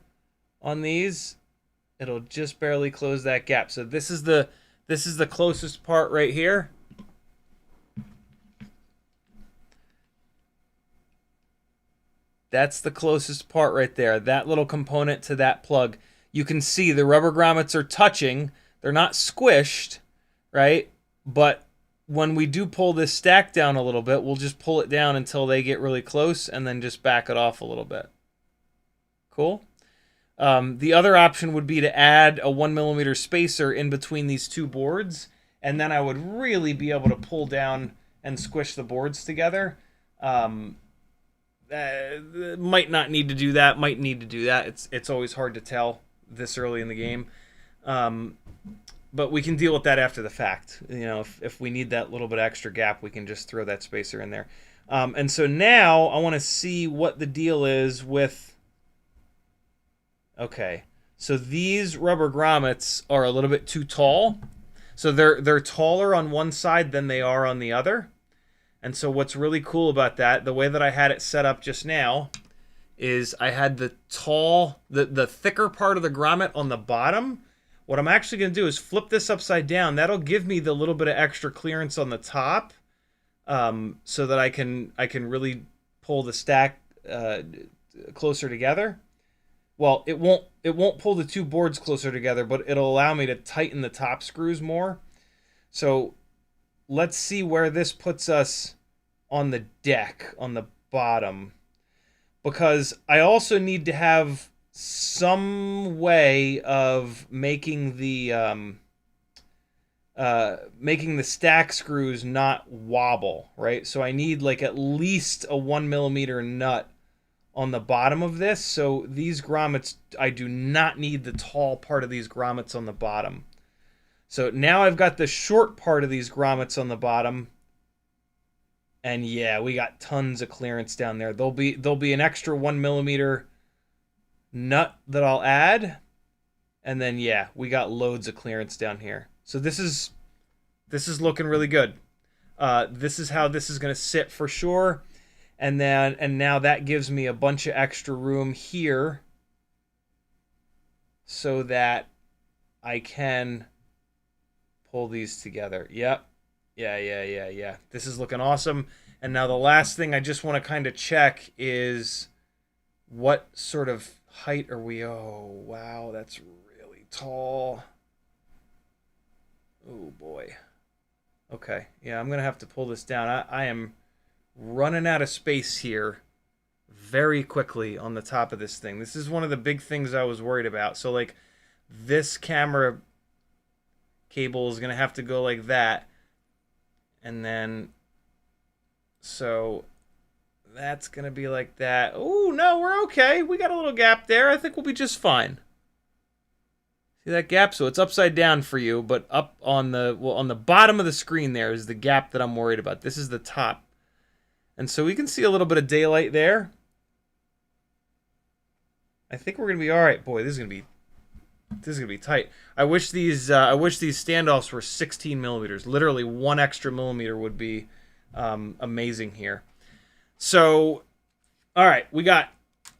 on these, it'll just barely close that gap. So this is the closest part right here. That's the closest part right there. That little component to that plug. You can see the rubber grommets are touching. They're not squished, right? But when we do pull this stack down a little bit, we'll just pull it down until they get really close and then just back it off a little bit. Cool? The other option would be to add a 1mm spacer in between these two boards, and then I would really be able to pull down and squish the boards together. Might not need to do that, might need to do that. It's always hard to tell this early in the game. But we can deal with that after the fact. You know, if we need that little bit extra gap, we can just throw that spacer in there. And so now I want to see what the deal is with... Okay, so these rubber grommets are a little bit too tall. So they're taller on one side than they are on the other. And so what's really cool about that, the way that I had it set up just now, is I had the thicker part of the grommet on the bottom. What I'm actually going to do is flip this upside down. That'll give me the little bit of extra clearance on the top, so that I can really pull the stack closer together. Well, it won't pull the two boards closer together, but it'll allow me to tighten the top screws more. So let's see where this puts us on the deck, on the bottom, because I also need to have some way of making the stack screws not wobble, right? So I need like at least a 1mm nut on the bottom of this. So these grommets, I do not need the tall part of these grommets on the bottom. So now I've got the short part of these grommets on the bottom. And yeah, we got tons of clearance down there. There'll be an extra 1mm nut that I'll add. And then yeah, we got loads of clearance down here. So this is looking really good. This is how this is going to sit for sure. And now that gives me a bunch of extra room here so that I can pull these together. Yep. Yeah. This is looking awesome. And now the last thing I just want to kind of check is what sort of height are we? Oh, wow, that's really tall. Oh, boy. Okay, yeah, I'm going to have to pull this down. I am running out of space here very quickly on the top of this thing. This is one of the big things I was worried about. So, like, this camera cable is going to have to go like that. And then, so that's going to be like that. Oh, no, we're okay. We got a little gap there. I think we'll be just fine. See that gap? So it's upside down for you, but up on the, well, on the bottom of the screen there is the gap that I'm worried about. This is the top. And so we can see a little bit of daylight there. I think we're going to be all right. Boy, this is going to be tight. I wish these standoffs were 16 millimeters. Literally 1 extra millimeter would be amazing here. So, all right, we got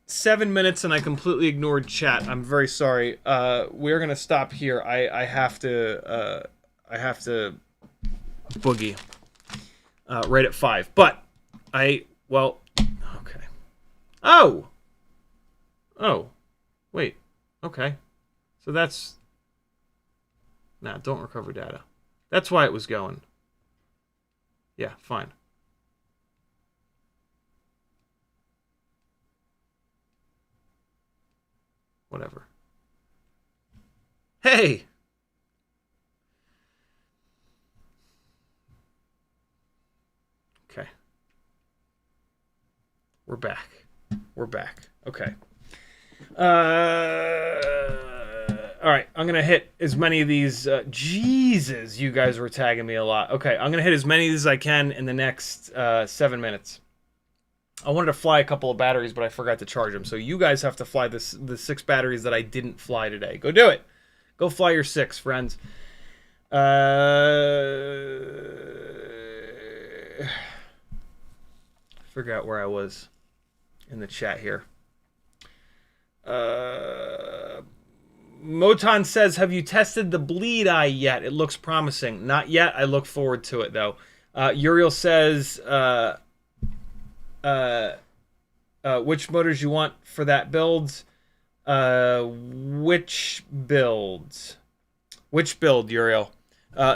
7 minutes, and I completely ignored chat. I'm very sorry. We're gonna stop here. I have to boogie right at 5. But okay. Oh, wait. Okay. So that's... Nah, don't recover data. That's why it was going. Yeah, fine. Whatever. Hey! Okay. We're back. We're back. Okay. All right, I'm gonna hit as many of these. Jesus, you guys were tagging me a lot. Okay, I'm gonna hit as many as I can in the next 7 minutes. I wanted to fly a couple of batteries, but I forgot to charge them. So you guys have to fly the 6 batteries that I didn't fly today. Go do it. Go fly your 6, friends. Figure out where I was in the chat here. Moton says, have you tested the bleed eye yet? It looks promising. Not yet. I look forward to it, though. Uriel says, which motors you want for that build? Which build? Which build, Uriel?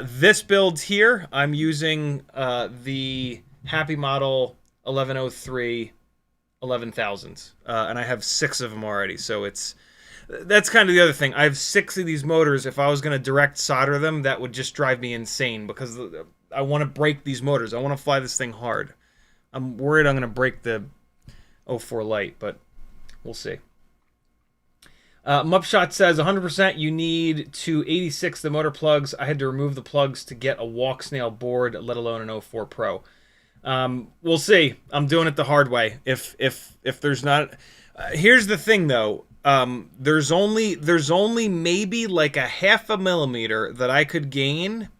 This build here, I'm using the Happy Model 1103 11,000s, and I have 6 of them already. So that's kind of the other thing. I have 6 of these motors. If I was going to direct solder them, that would just drive me insane because I want to break these motors. I want to fly this thing hard. I'm worried I'm going to break the O4 Lite, but we'll see. Mupshot says 100% you need to 86 the motor plugs. I had to remove the plugs to get a walk snail board, let alone an O4 Pro. We'll see. I'm doing it the hard way. If there's not, here's the thing though. There's only maybe like a 0.5 millimeter that I could gain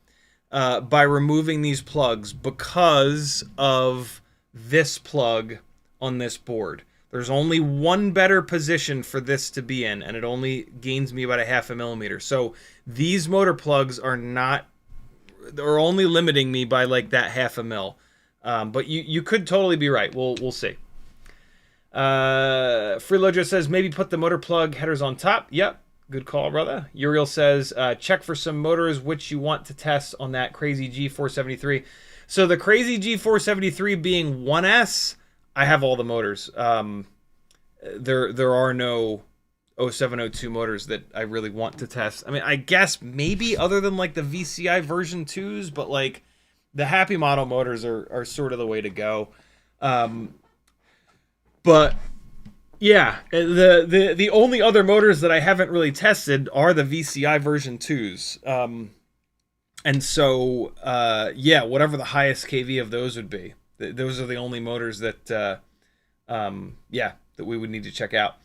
by removing these plugs because of this plug on this board. There's only one better position for this to be in, and it only gains me about a 0.5 millimeter. So these motor plugs are only limiting me by like that 0.5 mil. But you could totally be right. We'll see. Freelojo says maybe put the motor plug headers on top. Yep, good call, brother. Uriel says check for some motors which you want to test on that CrazyG473. So the CrazyG473 being 1S, I have all the motors. There are no 0702 motors that I really want to test. I mean, I guess maybe other than like the VCI version 2s, but like the Happy Model motors are sort of the way to go. But yeah, the only other motors that I haven't really tested are the VCI version 2s. And so, yeah, whatever the highest KV of those would be, those are the only motors that, yeah, that we would need to check out.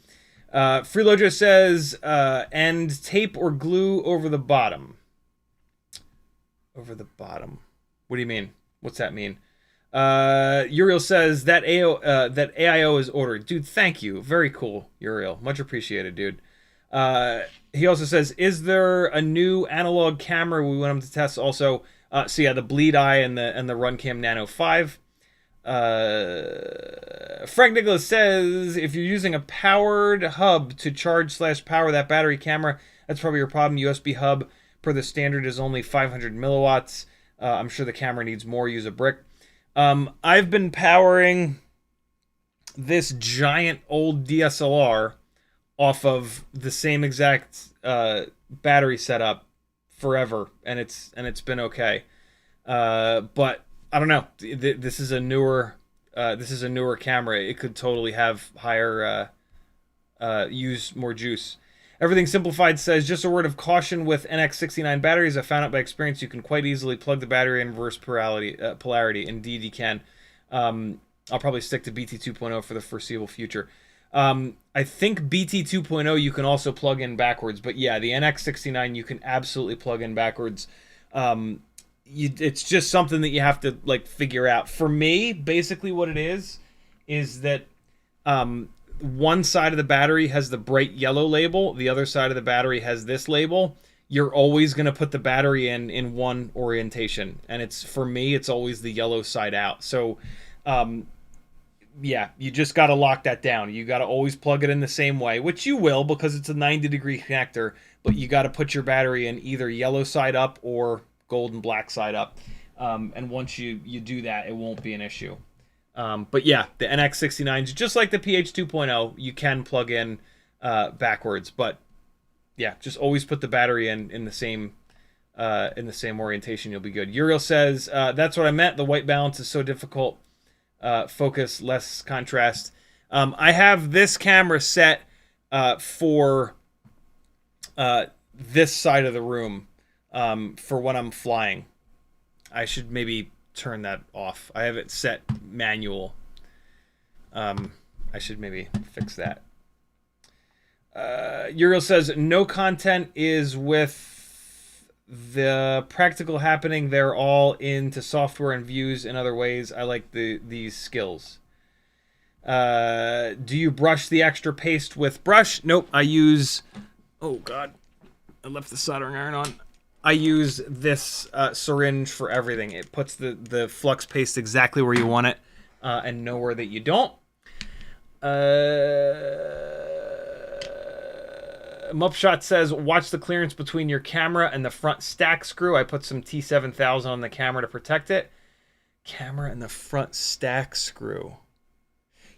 Freelojo says, and tape or glue over the bottom. Over the bottom. What do you mean? What's that mean? Uriel says that AIO is ordered. Dude, thank you. Very cool, Uriel. Much appreciated, dude. He also says, is there a new analog camera we want him to test also? So yeah, the Bleed Eye and the Runcam Nano 5. Frank Nicholas says, if you're using a powered hub to charge/power that battery camera, that's probably your problem. USB hub, per the standard, is only 500 milliwatts. I'm sure the camera needs more. Use a brick. I've been powering this giant old DSLR off of the same exact battery setup forever, and it's been okay. But I don't know. This is a newer camera. It could totally have higher use more juice. Everything Simplified says, just a word of caution with NX69 batteries. I found out by experience you can quite easily plug the battery in reverse polarity. Indeed, you can. I'll probably stick to BT 2.0 for the foreseeable future. I think BT 2.0 you can also plug in backwards, but yeah, the NX69 you can absolutely plug in backwards. It's just something that you have to like figure out. For me, basically what it is that one side of the battery has the bright yellow label, the other side of the battery has this label. You're always going to put the battery in one orientation, and for me it's always the yellow side out. So yeah, you just got to lock that down. You got to always plug it in the same way, which you will because it's a 90-degree connector, but you got to put your battery in either yellow side up or gold and black side up. And once you do that, it won't be an issue. But yeah, the NX69s, just like the PH 2.0, you can plug in backwards. But yeah, just always put the battery in the same orientation. You'll be good. Uriel says, that's what I meant. The white balance is so difficult. Focus, less contrast. I have this camera set for this side of the room for when I'm flying. I should maybe turn that off. I have it set manual. I should maybe fix that. Uriel says, no content is with the practical happening. They're all into software and views in other ways. I like these skills. Do you brush the extra paste with brush? Nope. I use... Oh, God. I left the soldering iron on. I use this syringe for everything. It puts the flux paste exactly where you want it and nowhere that you don't. Mupshot says, watch the clearance between your camera and the front stack screw. I put some T7000 on the camera to protect it. Camera and the front stack screw.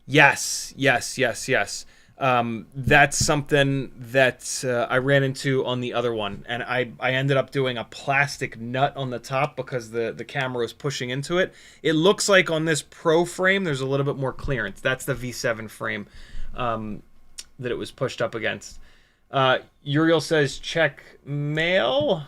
Yes. That's something that I ran into on the other one, and I ended up doing a plastic nut on the top because the camera was pushing into it. It looks like on this Pro frame there's a little bit more clearance. That's the V7 frame that it was pushed up against. Uriel says, check mail.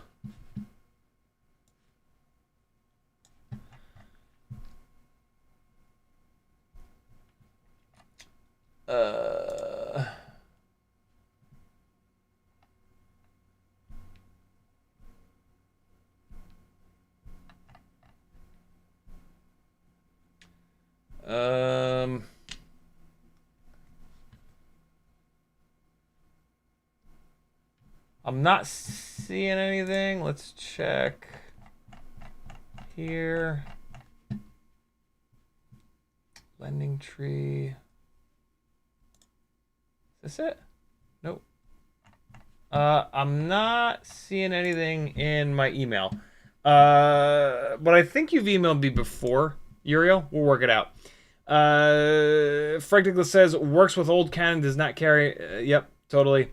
I'm not seeing anything. Let's check here. Lending tree. Is this it? Nope. I'm not seeing anything in my email. But I think you've emailed me before, Uriel. We'll work it out. Frank Nicholas says, works with old Canon, does not carry... yep, totally.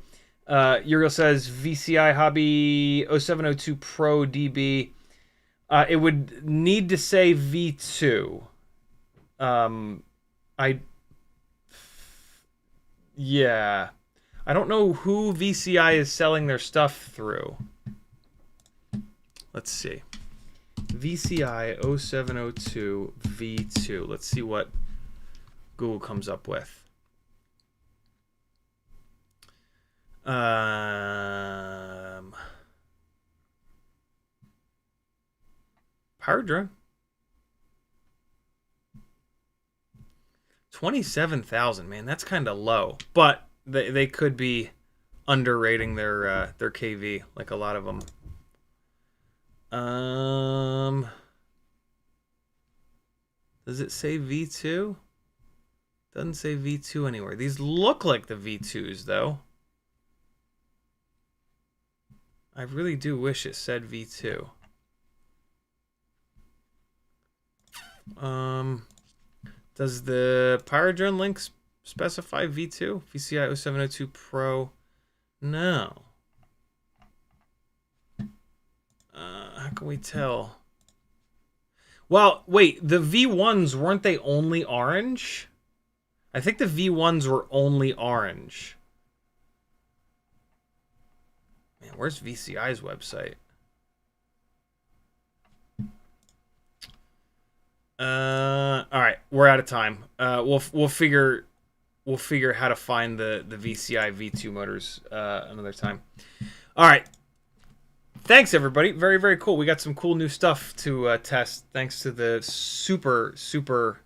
Uriel says, VCI Hobby 0702 Pro DB. It would need to say V2. Yeah. I don't know who VCI is selling their stuff through. Let's see. VCI 0702 V2. Let's see what Google comes up with. Power drone. 27,000, man, that's kind of low. But they could be underrating their KV, like a lot of them. Does it say V2? Doesn't say V2 anywhere. These look like the V2s, though. I really do wish it said V2. Does the PyroDrone link specify V2? VCI O702 Pro? No. How can we tell? Well, wait, the V1s, weren't they only orange? I think the V1s were only orange. Man, where's VCI's website? All right, we're out of time. We'll figure how to find the VCI V2 motors another time. All right. Thanks, everybody. Very, very cool. We got some cool new stuff to test thanks to the super...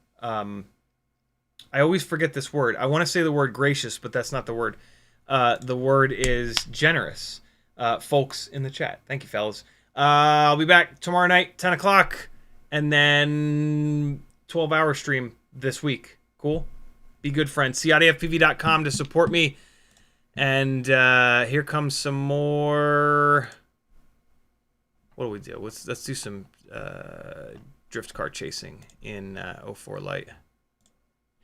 I always forget this word. I want to say the word gracious, but that's not the word. The word is generous. Folks in the chat. Thank you, fellas. I'll be back tomorrow night, 10 o'clock, and then 12-hour stream this week. Cool? Be good friends. CiottiFPV.com to support me. And here comes some more... What do we do? Let's do some drift car chasing in O4 Lite.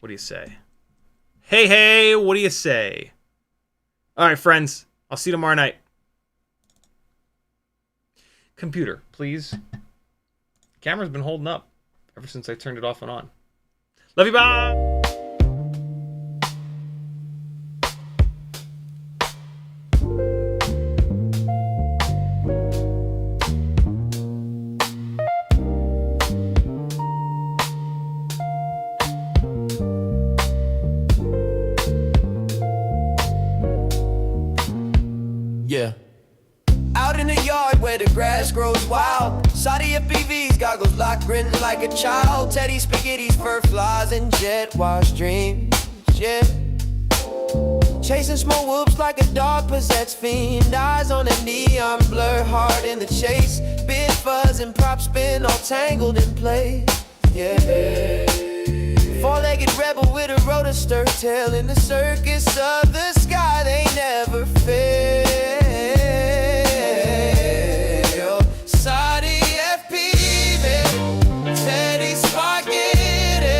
What do you say? Hey, what do you say? All right, friends. I'll see you tomorrow night. Computer, please. Camera's been holding up ever since I turned it off and on. Love you, bye! Yeah. Out in the yard where the grass grows wild, CiottiFPV's goggles locked, grinning like a child. Teddy spaghetti's fur flies and jet wash dreams. Yeah. Chasing small whoops like a dog possessed fiend. Eyes on a neon blur, hard in the chase. Bit fuzz and prop spin all tangled in place. Yeah. Four-legged rebel with a rotor stir tail in the circus of the sky. They never fail. CiottiFPV, Teddy Spaghetti,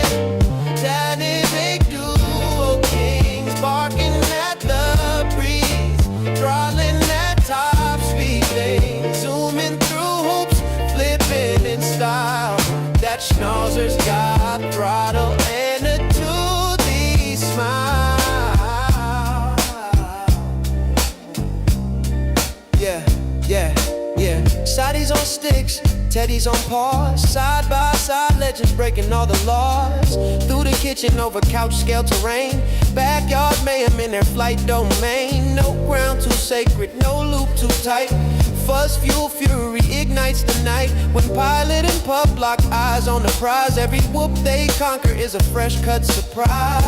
dynamic duo kings, barking at the breeze, throttling at top speed, they zooming through hoops, flipping in style. That schnauzer's got throttle and a toothy smile. Yeah. Shotty's on sticks, Teddy's on paws. Side by side, legends breaking all the laws. Through the kitchen, over couch scale terrain. Backyard mayhem in their flight domain. No ground too sacred, no loop too tight. Fuzz, fuel, fury ignites the night. When pilot and pup lock eyes on the prize, every whoop they conquer is a fresh cut surprise.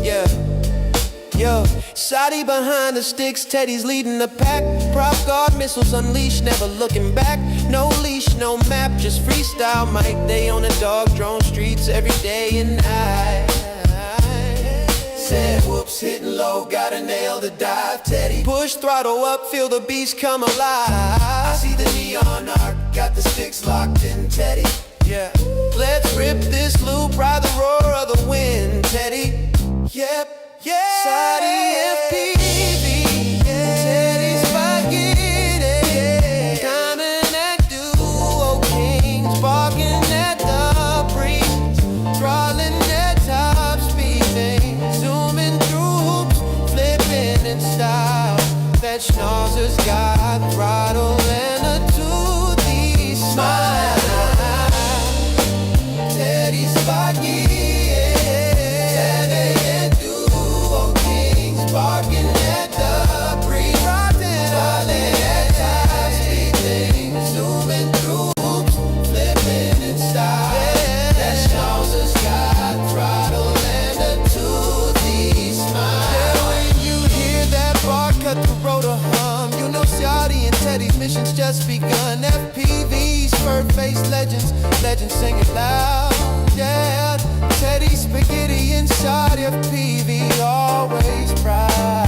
Yeah. Yo, Shotty behind the sticks, Teddy's leading the pack. Prop guard missiles unleashed, never looking back. No leash, no map, just freestyle mic. They on the dog drone streets every day and night. Said whoops, hitting low, gotta nail the dive. Teddy push throttle up, feel the beast come alive. I see the neon arc, got the sticks locked in, Teddy. Yeah, let's rip this loop, ride the roar of the wind, Teddy. Yep. Yeah, CiottiFPV, Teddy Spaghetti, diamond and duo kings, barking at the breeze, throttling at top speed, zooming through hoops, flipping in style. That schnauzer's got throttle and a toothy smile. Teddy Spaghetti. CiottiFPV, always proud.